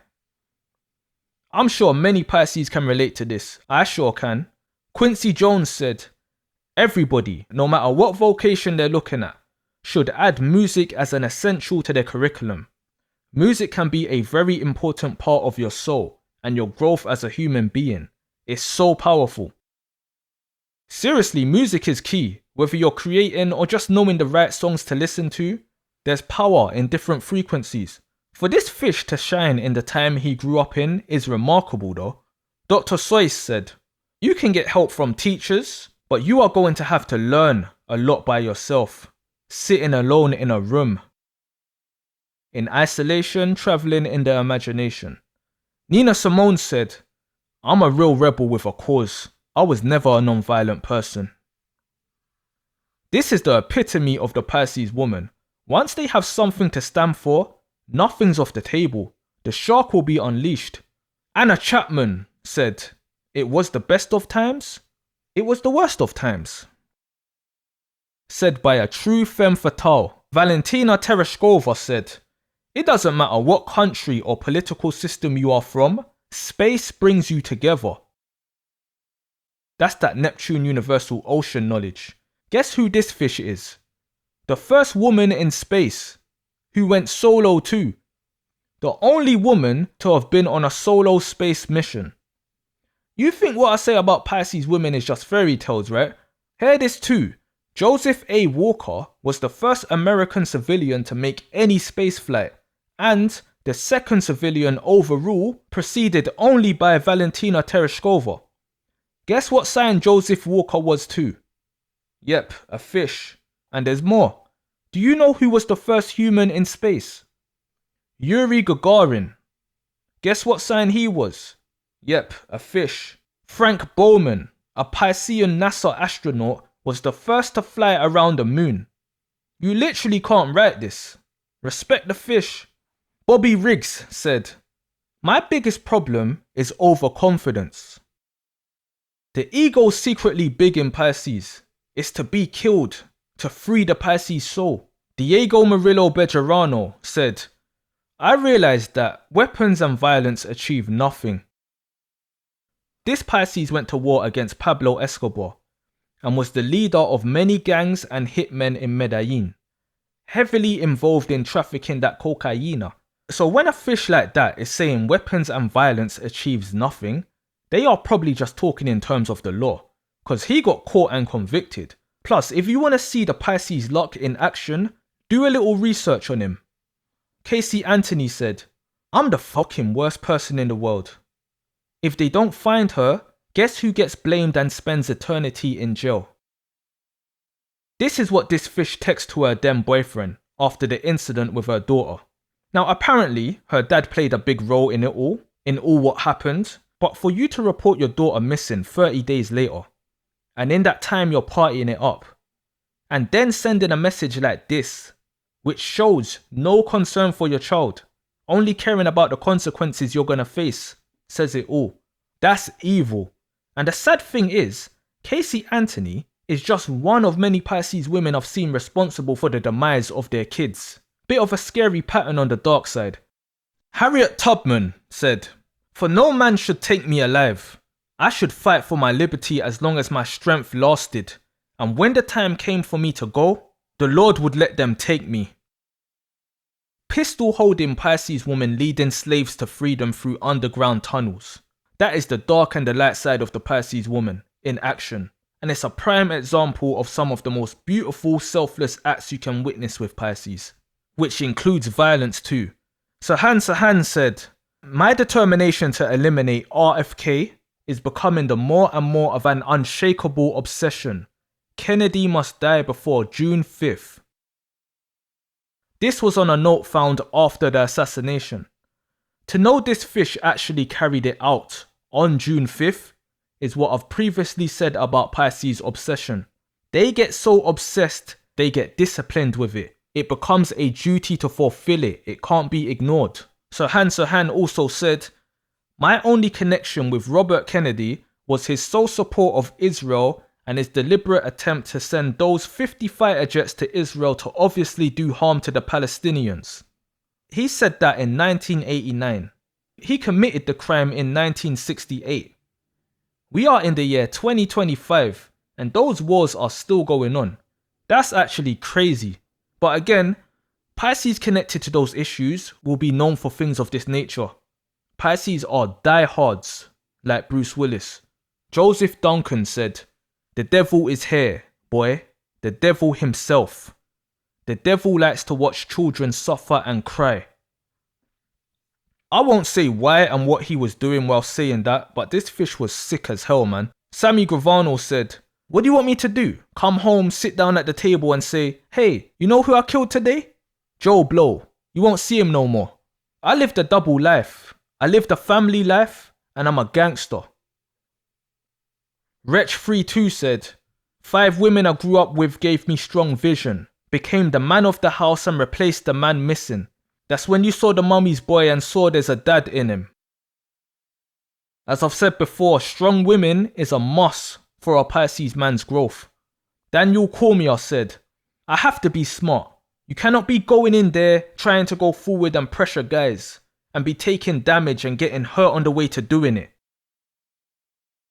I'm sure many Pisces can relate to this. I sure can. Quincy Jones said, "Everybody, no matter what vocation they're looking at, should add music as an essential to their curriculum. Music can be a very important part of your soul and your growth as a human being. It's so powerful." Seriously, music is key. Whether you're creating or just knowing the right songs to listen to, there's power in different frequencies. For this fish to shine in the time he grew up in is remarkable though. Dr. Seuss said, "You can get help from teachers, but you are going to have to learn a lot by yourself, sitting alone in a room, in isolation, traveling in the imagination." Nina Simone said, "I'm a real rebel with a cause. I was never a non-violent person." This is the epitome of the Pisces woman. Once they have something to stand for, nothing's off the table. The shark will be unleashed. Anna Chapman said, "It was the best of times. It was the worst of times." Said by a true femme fatale. Valentina Tereshkova said, "It doesn't matter what country or political system you are from, space brings you together." That's that Neptune universal ocean knowledge. Guess who this fish is? The first woman in space, who went solo too. The only woman to have been on a solo space mission. You think what I say about Pisces women is just fairy tales, right? Hear this too. Joseph A. Walker was the first American civilian to make any space flight, and the second civilian overall, preceded only by Valentina Tereshkova. Guess what sign Joseph Walker was too? Yep, a fish. And there's more. Do you know who was the first human in space? Yuri Gagarin. Guess what sign he was? Yep, a fish. Frank Bowman, a Piscean NASA astronaut, was the first to fly around the moon. You literally can't write this. Respect the fish. Bobby Riggs said, "My biggest problem is overconfidence." The ego's secretly big in Pisces. It's to be killed, to free the Pisces soul. Diego Murillo Bejarano said, "I realized that weapons and violence achieve nothing." This Pisces went to war against Pablo Escobar and was the leader of many gangs and hitmen in Medellin, heavily involved in trafficking that cocaína. So when a fish like that is saying weapons and violence achieves nothing, they are probably just talking in terms of the law, because he got caught and convicted. Plus, if you want to see the Pisces luck in action, do a little research on him. Casey Anthony said, "I'm the fucking worst person in the world. If they don't find her, guess who gets blamed and spends eternity in jail?" This is what this fish texts to her then boyfriend after the incident with her daughter. Now apparently, her dad played a big role in all what happened, but for you to report your daughter missing 30 days later, and in that time you're partying it up, and then sending a message like this, which shows no concern for your child, only caring about the consequences you're gonna face, says it all. That's evil. And the sad thing is, Casey Anthony is just one of many Pisces women I've seen responsible for the demise of their kids. Bit of a scary pattern on the dark side. Harriet Tubman said, "For no man should take me alive. I should fight for my liberty as long as my strength lasted. And when the time came for me to go, the Lord would let them take me." Pistol holding Pisces woman leading slaves to freedom through underground tunnels. That is the dark and the light side of the Pisces woman in action. And it's a prime example of some of the most beautiful, selfless acts you can witness with Pisces, which includes violence too. Sahan said, "My determination to eliminate RFK is becoming the more and more of an unshakable obsession. Kennedy must die before June 5th. This was on a note found after the assassination. To know this fish actually carried it out on June 5th is what I've previously said about Pisces' obsession. They get so obsessed, they get disciplined with it. It becomes a duty to fulfill it. It can't be ignored." Sahan also said, "My only connection with Robert Kennedy was his sole support of Israel and his deliberate attempt to send those 50 fighter jets to Israel to obviously do harm to the Palestinians." He said that in 1989. He committed the crime in 1968. We are in the year 2025 and those wars are still going on. That's actually crazy. But again, Pisces connected to those issues will be known for things of this nature. Pisces are diehards, like Bruce Willis. Joseph Duncan said, "The devil is here, boy. The devil himself. The devil likes to watch children suffer and cry." I won't say why and what he was doing while saying that, but this fish was sick as hell, man. Sammy Gravano said, "What do you want me to do? Come home, sit down at the table and say, 'Hey, you know who I killed today? Joe Blow.' You won't see him no more. I lived a double life. I lived a family life and I'm a gangster." Wretch32 said, "5 women I grew up with gave me strong vision. Became the man of the house and replaced the man missing. That's when you saw the mummy's boy and saw there's a dad in him." As I've said before, strong women is a must for a Pisces man's growth. Daniel Cormier said, "I have to be smart. You cannot be going in there trying to go forward and pressure guys and be taking damage and getting hurt on the way to doing it."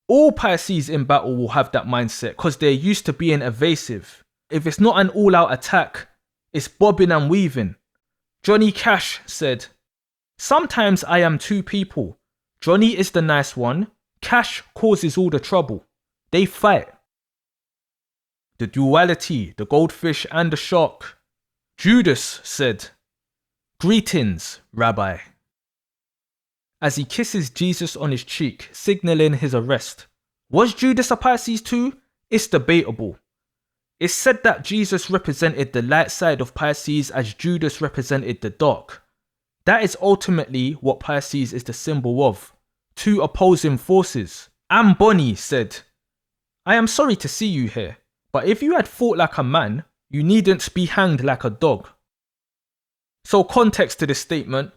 All Pisces in battle will have that mindset because they're used to being evasive. If it's not an all-out attack, it's bobbing and weaving. Johnny Cash said, "Sometimes I am 2 people. Johnny is the nice one. Cash causes all the trouble. They fight." The duality, the goldfish and the shark. Judas said, "Greetings, Rabbi," as he kisses Jesus on his cheek, signaling his arrest. Was Judas a Pisces too? It's debatable. It's said that Jesus represented the light side of Pisces as Judas represented the dark. That is ultimately what Pisces is the symbol of. 2 opposing forces. Anne Bonny said, "I am sorry to see you here, but if you had fought like a man, you needn't be hanged like a dog." So context to this statement,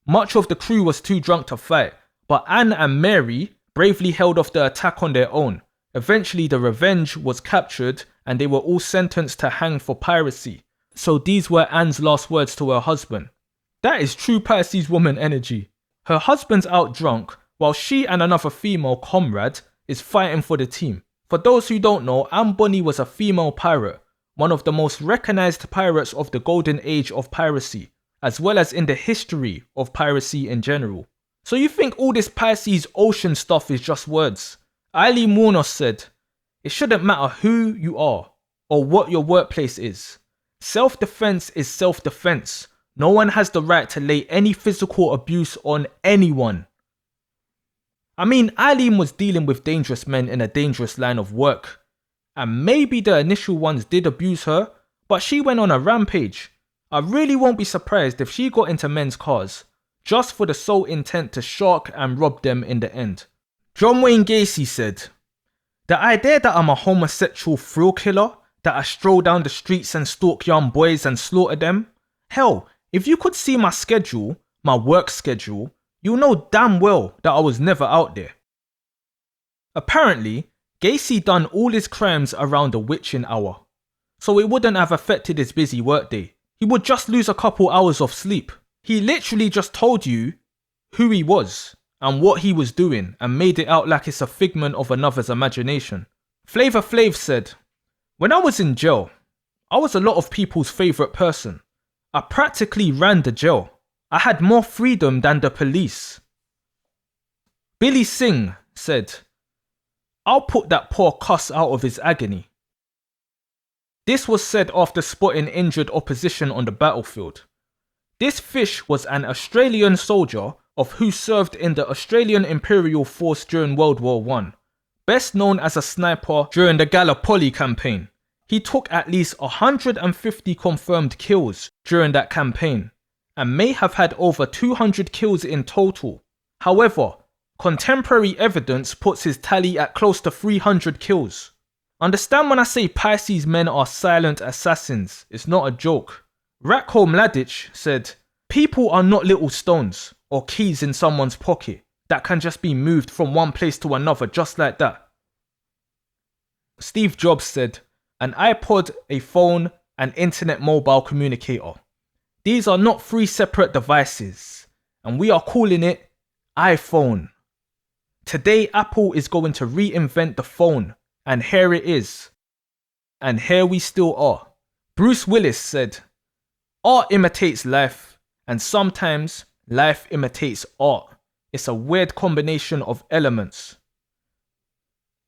much of the crew was too drunk to fight, but Anne and Mary bravely held off the attack on their own. Eventually the Revenge was captured and they were all sentenced to hang for piracy. So these were Anne's last words to her husband. That is true Pisces woman energy. Her husband's out drunk while she and another female comrade is fighting for the team. For those who don't know, Anne Bonny was a female pirate, one of the most recognized pirates of the golden age of piracy, as well as in the history of piracy in general. So you think all this Pisces ocean stuff is just words? Eileen Warner said, "It shouldn't matter who you are or what your workplace is. Self-defense is self-defense. No one has the right to lay any physical abuse on anyone." I mean, Eileen was dealing with dangerous men in a dangerous line of work. And maybe the initial ones did abuse her, but she went on a rampage. I really won't be surprised if she got into men's cars, just for the sole intent to shark and rob them in the end. John Wayne Gacy said, "The idea that I'm a homosexual thrill killer, that I stroll down the streets and stalk young boys and slaughter them? Hell, if you could see my schedule, my work schedule, you'll know damn well that I was never out there." Apparently, Gacy done all his crimes around the witching hour, so it wouldn't have affected his busy workday. He would just lose a couple hours of sleep. He literally just told you who he was and what he was doing and made it out like it's a figment of another's imagination. Flavor Flav said, "When I was in jail, I was a lot of people's favourite person. I practically ran the jail. I had more freedom than the police." Billy Singh said, "I'll put that poor cuss out of his agony." This was said after spotting injured opposition on the battlefield. This fish was an Australian soldier of who served in the Australian Imperial Force during World War I, best known as a sniper during the Gallipoli campaign. He took at least 150 confirmed kills during that campaign, and may have had over 200 kills in total. However, contemporary evidence puts his tally at close to 300 kills. Understand when I say Pisces men are silent assassins, it's not a joke. Ratko Mladic said, "People are not little stones or keys in someone's pocket that can just be moved from one place to another just like that." Steve Jobs said, "An iPod, a phone, an internet mobile communicator. These are not three separate devices, and we are calling it iPhone." Today, Apple is going to reinvent the phone, and here it is. And here we still are. Bruce Willis said, "Art imitates life, and sometimes life imitates art. It's a weird combination of elements."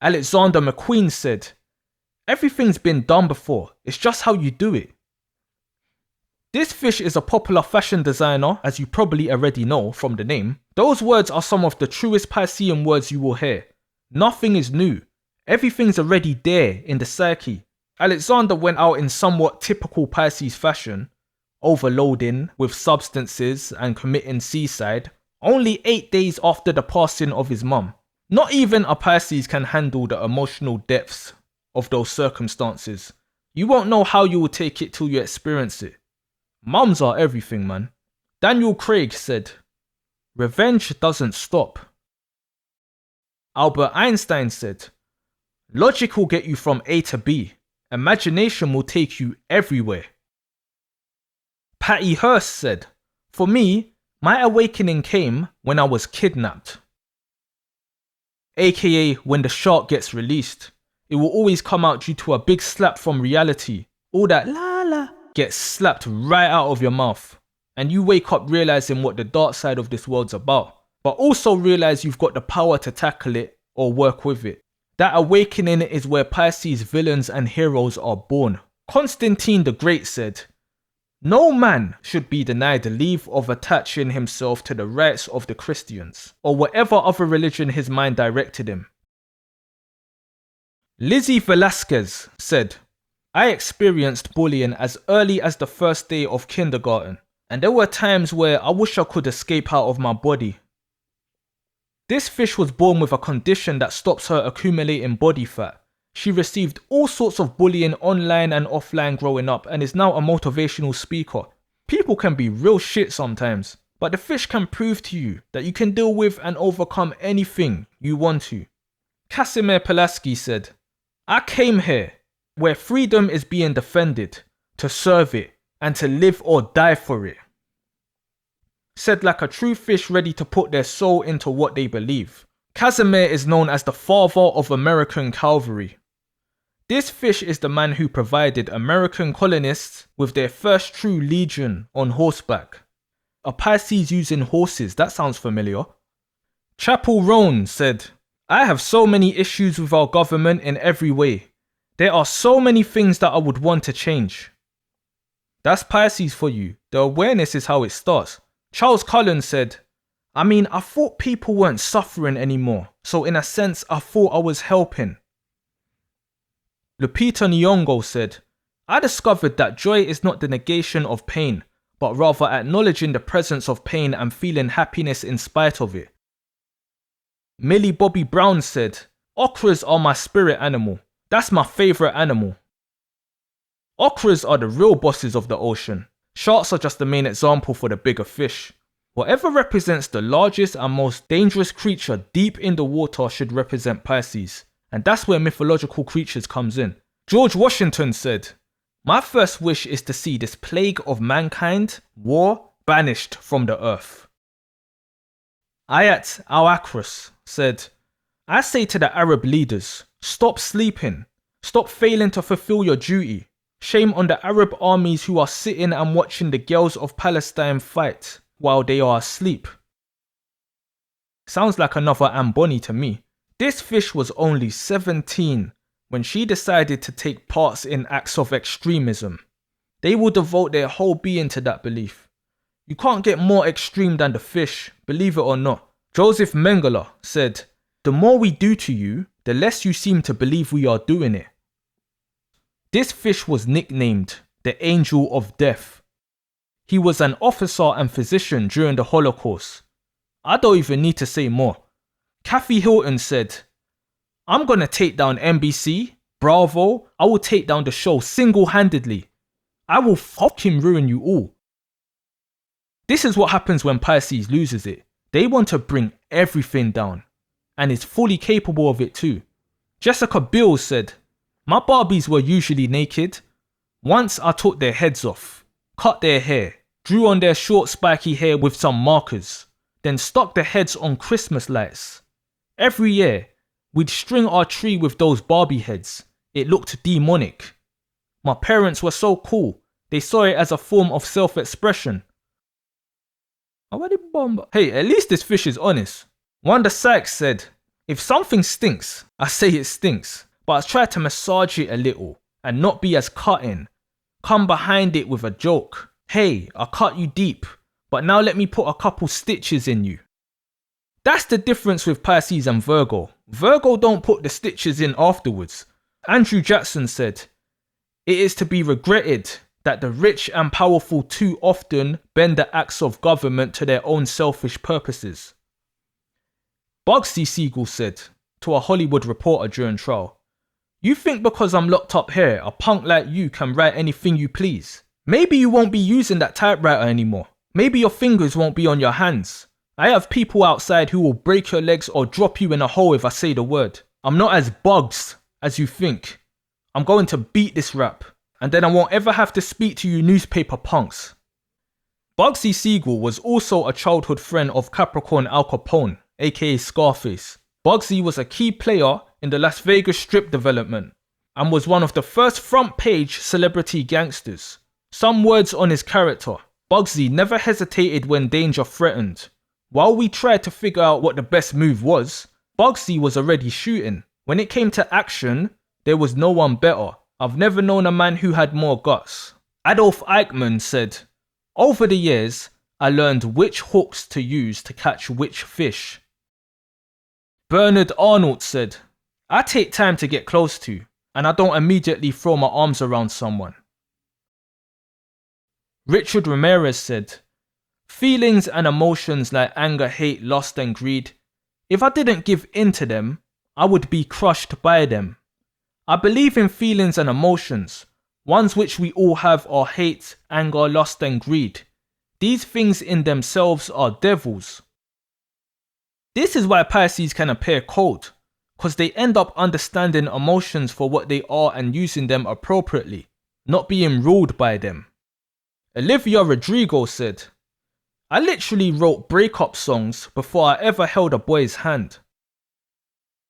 Alexander McQueen said, "Everything's been done before, it's just how you do it." This fish is a popular fashion designer, as you probably already know from the name. Those words are some of the truest Piscean words you will hear. Nothing is new. Everything's already there in the psyche. Alexander went out in somewhat typical Pisces fashion, overloading with substances and committing suicide, only 8 days after the passing of his mum. Not even a Pisces can handle the emotional depths of those circumstances. You won't know how you will take it till you experience it. Mums are everything, man. Daniel Craig said, "Revenge doesn't stop." Albert Einstein said, "Logic will get you from A to B. Imagination will take you everywhere." Patty Hearst said, "For me, my awakening came when I was kidnapped." AKA when the shark gets released. It will always come out due to a big slap from reality. All that la la gets slapped right out of your mouth. And you wake up realizing what the dark side of this world's about. But also realize you've got the power to tackle it or work with it. That awakening is where Pisces villains and heroes are born. Constantine the Great said, "No man should be denied the leave of attaching himself to the rites of the Christians, or whatever other religion his mind directed him." Lizzie Velasquez said, "I experienced bullying as early as the first day of kindergarten, and there were times where I wish I could escape out of my body." This fish was born with a condition that stops her accumulating body fat. She received all sorts of bullying online and offline growing up and is now a motivational speaker. People can be real shit sometimes, but the fish can prove to you that you can deal with and overcome anything you want to. Casimir Pulaski said, "I came here where freedom is being defended, to serve it, and to live or die for it." Said like a true fish ready to put their soul into what they believe. Casimir is known as the father of American cavalry. This fish is the man who provided American colonists with their first true legion on horseback. A Pisces using horses, that sounds familiar. Chapel Roan said, "I have so many issues with our government in every way. There are so many things that I would want to change." That's Pisces for you. The awareness is how it starts. Charles Cullen said, "I mean, I thought people weren't suffering anymore, so in a sense, I thought I was helping." Lupita Nyong'o said, "I discovered that joy is not the negation of pain, but rather acknowledging the presence of pain and feeling happiness in spite of it." Millie Bobby Brown said, "Okras are my spirit animal. That's my favorite animal." Okras are the real bosses of the ocean. Sharks are just the main example for the bigger fish. Whatever represents the largest and most dangerous creature deep in the water should represent Pisces. And that's where mythological creatures comes in. George Washington said, "My first wish is to see this plague of mankind, war, banished from the earth." Ayat al-Akras said, "I say to the Arab leaders, stop sleeping. Stop failing to fulfill your duty. Shame on the Arab armies who are sitting and watching the girls of Palestine fight while they are asleep." Sounds like another Amboni to me. This fish was only 17 when she decided to take part in acts of extremism. They will devote their whole being to that belief. You can't get more extreme than the fish, believe it or not. Joseph Mengele said, "The more we do to you, the less you seem to believe we are doing it." This fish was nicknamed the Angel of Death. He was an officer and physician during the Holocaust. I don't even need to say more. Kathy Hilton said, "I'm gonna take down NBC, Bravo, I will take down the show single-handedly. I will fucking ruin you all." This is what happens when Pisces loses it. They want to bring everything down, and is fully capable of it too. Jessica Biel said, "My Barbies were usually naked. Once I took their heads off, cut their hair, drew on their short spiky hair with some markers, then stuck the heads on Christmas lights. Every year, we'd string our tree with those Barbie heads. It looked demonic. My parents were so cool, they saw it as a form of self-expression." Hey, at least this fish is honest. Wanda Sykes said, "If something stinks, I say it stinks, but I try to massage it a little and not be as cutting. Come behind it with a joke. Hey, I cut you deep, but now let me put a couple stitches in you." That's the difference with Pisces and Virgo. Virgo don't put the stitches in afterwards. Andrew Jackson said, "It is to be regretted that the rich and powerful too often bend the acts of government to their own selfish purposes." Bugsy Siegel said to a Hollywood reporter during trial, "You think because I'm locked up here, a punk like you can write anything you please? Maybe you won't be using that typewriter anymore. Maybe your fingers won't be on your hands. I have people outside who will break your legs or drop you in a hole if I say the word. I'm not as bugs as you think. I'm going to beat this rap, and then I won't ever have to speak to you newspaper punks." Bugsy Siegel was also a childhood friend of Capricorn Al Capone, aka Scarface. Bugsy was a key player in the Las Vegas Strip development and was one of the first front-page celebrity gangsters. Some words on his character: Bugsy never hesitated when danger threatened. While we tried to figure out what the best move was, Bugsy was already shooting. When it came to action, there was no one better. I've never known a man who had more guts. Adolf Eichmann said, "Over the years, I learned which hooks to use to catch which fish." Bernard Arnault said, "I take time to get close to, and I don't immediately throw my arms around someone." Richard Ramirez said, "Feelings and emotions like anger, hate, lust and greed, if I didn't give in to them, I would be crushed by them. I believe in feelings and emotions. Ones which we all have are hate, anger, lust and greed. These things in themselves are devils." This is why Pisces can appear cold, because they end up understanding emotions for what they are and using them appropriately, not being ruled by them. Olivia Rodrigo said, "I literally wrote breakup songs before I ever held a boy's hand."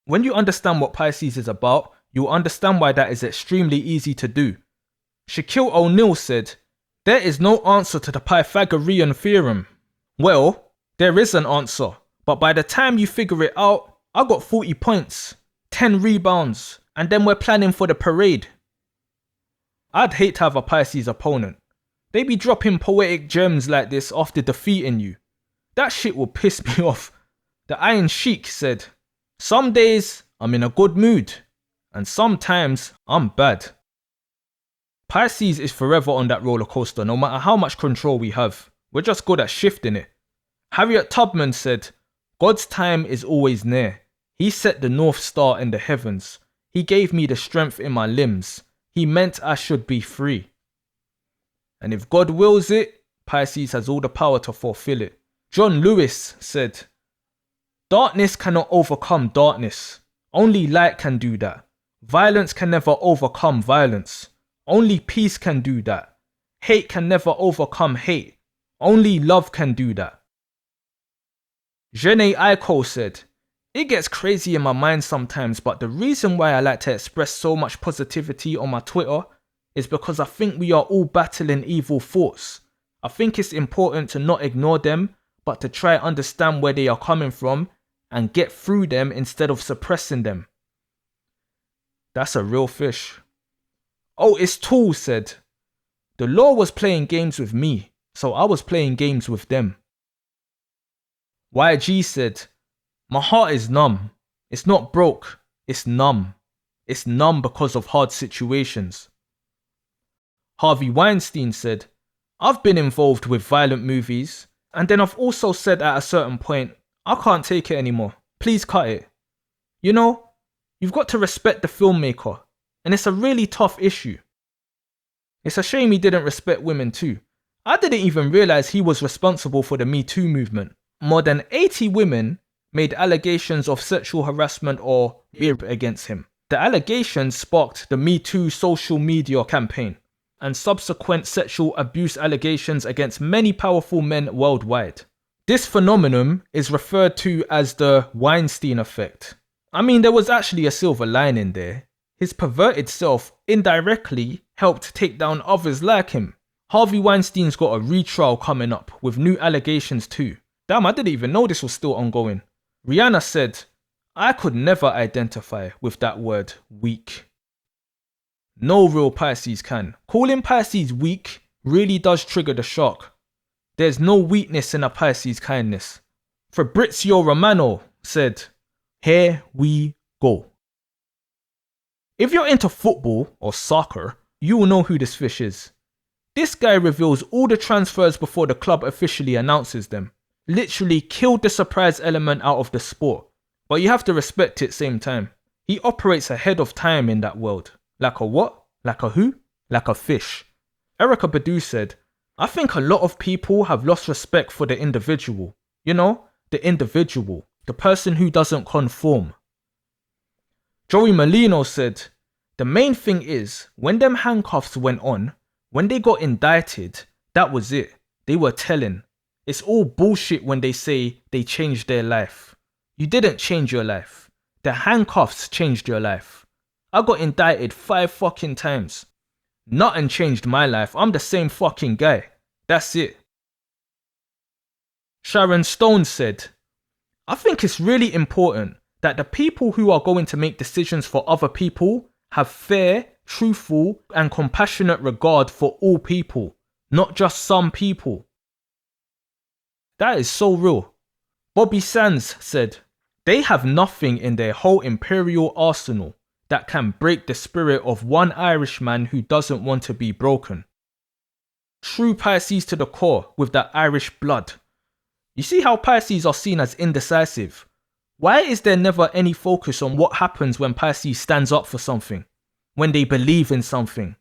When you understand what Pisces is about, you'll understand why that is extremely easy to do. Shaquille O'Neal said, "There is no answer to the Pythagorean theorem." Well, there is an answer, but by the time you figure it out, I got 40 points, 10 rebounds, and then we're planning for the parade. I'd hate to have a Pisces opponent. They be dropping poetic gems like this after defeating you. That shit will piss me off. The Iron Sheik said, "Some days I'm in a good mood, and sometimes I'm bad." Pisces is forever on that roller coaster no matter how much control we have. We're just good at shifting it. Harriet Tubman said, "God's time is always near. He set the North Star in the heavens. He gave me the strength in my limbs. He meant I should be free." And if God wills it, Pisces has all the power to fulfill it. John Lewis said, "Darkness cannot overcome darkness. Only light can do that. Violence can never overcome violence. Only peace can do that. Hate can never overcome hate. Only love can do that." Jhené Aiko said, "It gets crazy in my mind sometimes, but the reason why I like to express so much positivity on my Twitter is because I think we are all battling evil thoughts. I think it's important to not ignore them, but to try and understand where they are coming from and get through them instead of suppressing them. That's a real fish. Otis Toole said, the law was playing games with me, so I was playing games with them. YG said, my heart is numb. It's not broke, it's numb. It's numb because of hard situations. Harvey Weinstein said, I've been involved with violent movies, and then I've also said at a certain point, I can't take it anymore. Please cut it. You know, you've got to respect the filmmaker, and it's a really tough issue. It's a shame he didn't respect women too. I didn't even realize he was responsible for the Me Too movement. More than 80 women made allegations of sexual harassment or rape against him. The allegations sparked the Me Too social media campaign and subsequent sexual abuse allegations against many powerful men worldwide. This phenomenon is referred to as the Weinstein effect. I mean, there was actually a silver lining there. His perverted self indirectly helped take down others like him. Harvey Weinstein's got a retrial coming up with new allegations too. Damn, I didn't even know this was still ongoing. Rihanna said, I could never identify with that word, weak. No real Pisces can. Calling Pisces weak really does trigger the shark. There's no weakness in a Pisces kindness. Fabrizio Romano said, here we go. If you're into football or soccer, you will know who this fish is. This guy reveals all the transfers before the club officially announces them. Literally killed the surprise element out of the sport. But you have to respect it same time. He operates ahead of time in that world. Like a what? Like a who? Like a fish. Erykah Badu said, I think a lot of people have lost respect for the individual. You know, the individual. The person who doesn't conform. Joey Molino said, the main thing is, when them handcuffs went on, when they got indicted, that was it. They were telling. It's all bullshit when they say they changed their life. You didn't change your life. The handcuffs changed your life. I got indicted 5 fucking times. Nothing changed my life. I'm the same fucking guy. That's it. Sharon Stone said, I think it's really important that the people who are going to make decisions for other people have fair, truthful, and compassionate regard for all people, not just some people. That is so real. Bobby Sands said, they have nothing in their whole imperial arsenal that can break the spirit of one Irishman who doesn't want to be broken. True Pisces to the core with that Irish blood. You see how Pisces are seen as indecisive? Why is there never any focus on what happens when Pisces stands up for something? When they believe in something?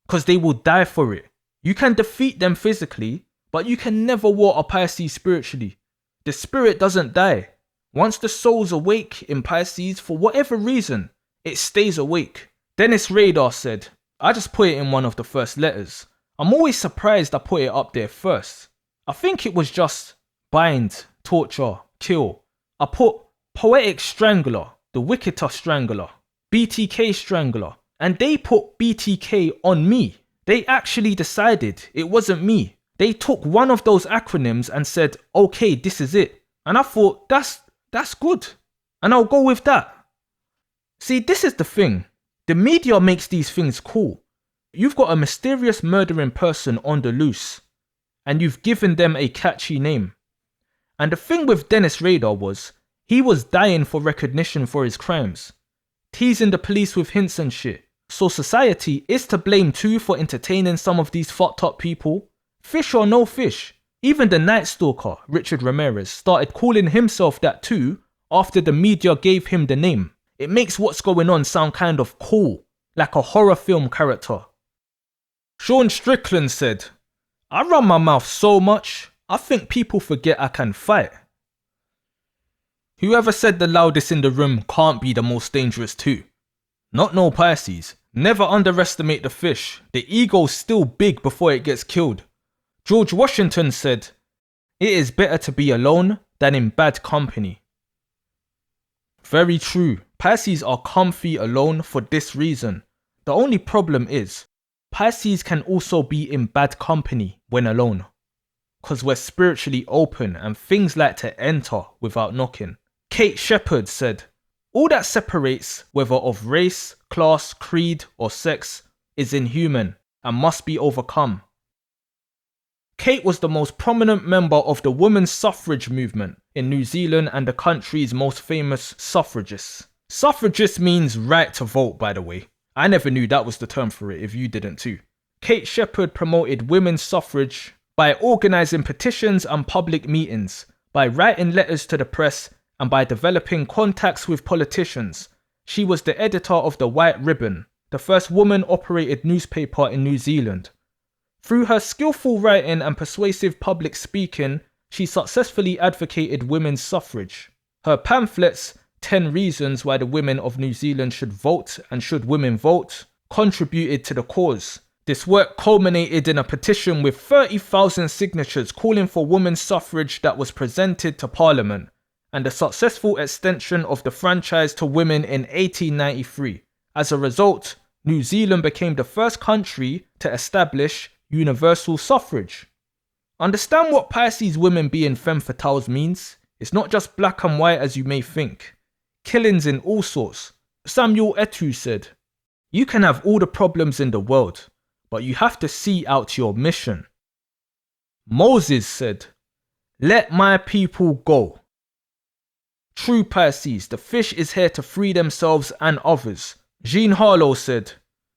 Because they will die for it. You can defeat them physically, but you can never war a Pisces spiritually. The spirit doesn't die. Once the soul's awake in Pisces, for whatever reason, it stays awake. Dennis Radar said, I just put it in one of the first letters. I'm always surprised I put it up there first. I think it was just bind, torture, kill. I put Poetic Strangler, the Wickeder Strangler, BTK Strangler, and they put BTK on me. They actually decided it wasn't me. They took one of those acronyms and said, okay, this is it. And I thought, that's good. And I'll go with that. See, this is the thing. The media makes these things cool. You've got a mysterious murdering person on the loose, and you've given them a catchy name. And the thing with Dennis Radar was, he was dying for recognition for his crimes, teasing the police with hints and shit. So society is to blame too for entertaining some of these fucked up people. Fish or no fish. Even the Night Stalker, Richard Ramirez, started calling himself that too after the media gave him the name. It makes what's going on sound kind of cool, like a horror film character. Sean Strickland said, I run my mouth so much, I think people forget I can fight. Whoever said the loudest in the room can't be the most dangerous too. Not no Pisces. Never underestimate the fish. The ego's still big before it gets killed. George Washington said, it is better to be alone than in bad company. Very true. Pisces are comfy alone for this reason. The only problem is, Pisces can also be in bad company when alone. Because we're spiritually open and things like to enter without knocking. Kate Shepard said, "All that separates, whether of race, class, creed, or sex, is inhuman and must be overcome." Kate was the most prominent member of the women's suffrage movement in New Zealand and the country's most famous suffragist. Suffragist means right to vote, by the way. I never knew that was the term for it, if you didn't too. Kate Shepard promoted women's suffrage by organising petitions and public meetings, by writing letters to the press, and by developing contacts with politicians. She was the editor of the White Ribbon, the first woman-operated newspaper in New Zealand. Through her skillful writing and persuasive public speaking, she successfully advocated women's suffrage. Her pamphlets, 10 Reasons Why the Women of New Zealand Should Vote and Should Women Vote, contributed to the cause. This work culminated in a petition with 30,000 signatures calling for women's suffrage that was presented to Parliament, and the successful extension of the franchise to women in 1893. As a result, New Zealand became the first country to establish universal suffrage. Understand what Pisces women being femme fatales means? It's not just black and white as you may think. Killings in all sorts. Samuel Eto'o said, "You can have all the problems in the world, but you have to see out your mission." Moses said, "Let my people go." True Pisces, the fish is here to free themselves and others. Jean Harlow said,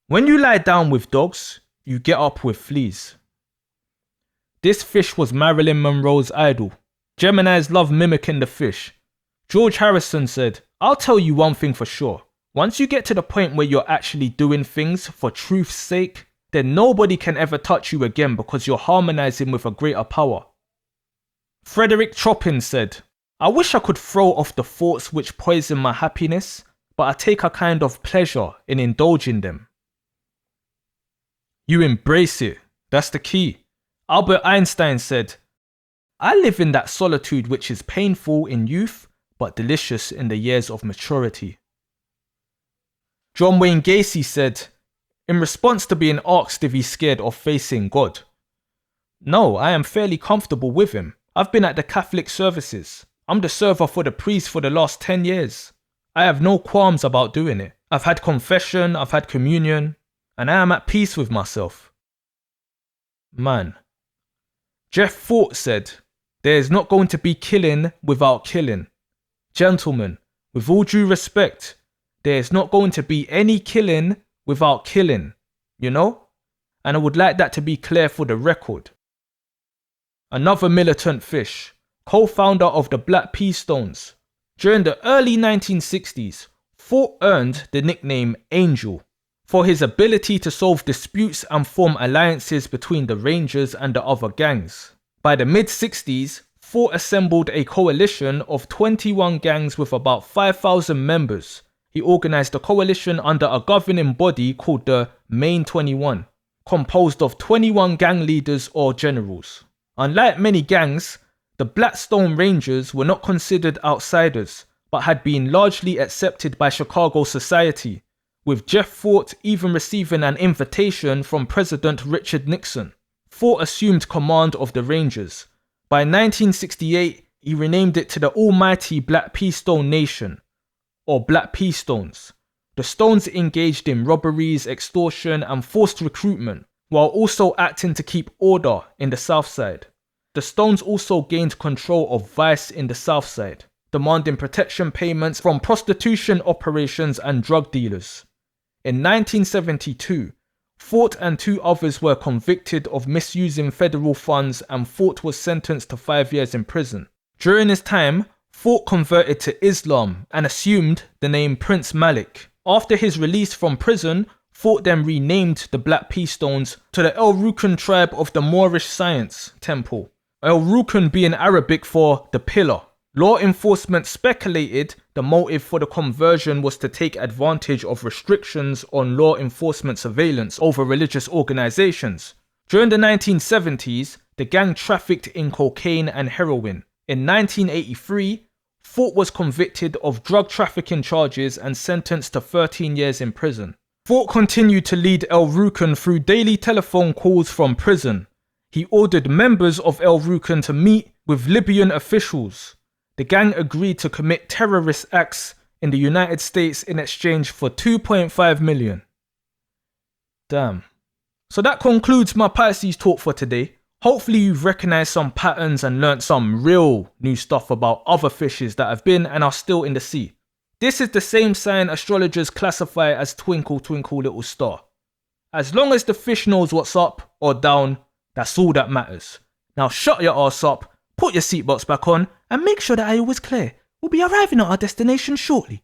"When you lie down with dogs, you get up with fleas." This fish was Marilyn Monroe's idol. Geminis love mimicking the fish. George Harrison said, "I'll tell you one thing for sure. Once you get to the point where you're actually doing things for truth's sake, then nobody can ever touch you again because you're harmonizing with a greater power." Frederick Chopin said, "I wish I could throw off the thoughts which poison my happiness, but I take a kind of pleasure in indulging them." You embrace it. That's the key. Albert Einstein said, "I live in that solitude which is painful in youth, but delicious in the years of maturity." John Wayne Gacy said, in response to being asked if he's scared of facing God, "No, I am fairly comfortable with him. I've been at the Catholic services. I'm the server for the priest for the last 10 years. I have no qualms about doing it. I've had confession, I've had communion, and I am at peace with myself." Man. Jeff Fort said, "There is not going to be killing without killing. Gentlemen, with all due respect, there is not going to be any killing without killing, you know? And I would like that to be clear for the record." Another militant fish, co-founder of the Black Pea Stones. During the early 1960s, Fort earned the nickname Angel for his ability to solve disputes and form alliances between the Rangers and the other gangs. By the mid-60s, Fort assembled a coalition of 21 gangs with about 5,000 members. He organized a coalition under a governing body called the Main 21, composed of 21 gang leaders or generals. Unlike many gangs, the Blackstone Rangers were not considered outsiders, but had been largely accepted by Chicago society, with Jeff Fort even receiving an invitation from President Richard Nixon. Fort assumed command of the Rangers. By 1968, he renamed it to the Almighty Black Pea Stone Nation, or Black Pea Stones. The Stones engaged in robberies, extortion, and forced recruitment, while also acting to keep order in the South Side. The Stones also gained control of vice in the South Side, demanding protection payments from prostitution operations and drug dealers. In 1972, Fort and 2 others were convicted of misusing federal funds, and Fort was sentenced to 5 years in prison. During his time, Fort converted to Islam and assumed the name Prince Malik. After his release from prison, Fort then renamed the Black Pea Stones to the El Rukn tribe of the Moorish Science Temple. El Rukn being Arabic for the pillar. Law enforcement speculated the motive for the conversion was to take advantage of restrictions on law enforcement surveillance over religious organizations. During the 1970s, the gang trafficked in cocaine and heroin. In 1983, Fort was convicted of drug trafficking charges and sentenced to 13 years in prison. Fort continued to lead El Rukn through daily telephone calls from prison. He ordered members of El Rukn to meet with Libyan officials. The gang agreed to commit terrorist acts in the United States in exchange for $2.5 million. Damn. So that concludes my Pisces talk for today. Hopefully you've recognized some patterns and learnt some real new stuff about other fishes that have been and are still in the sea. This is the same sign astrologers classify as twinkle twinkle little star. As long as the fish knows what's up or down, that's all that matters. Now shut your ass up, put your seatbelts back on, and make sure that I was clear. We'll be arriving at our destination shortly.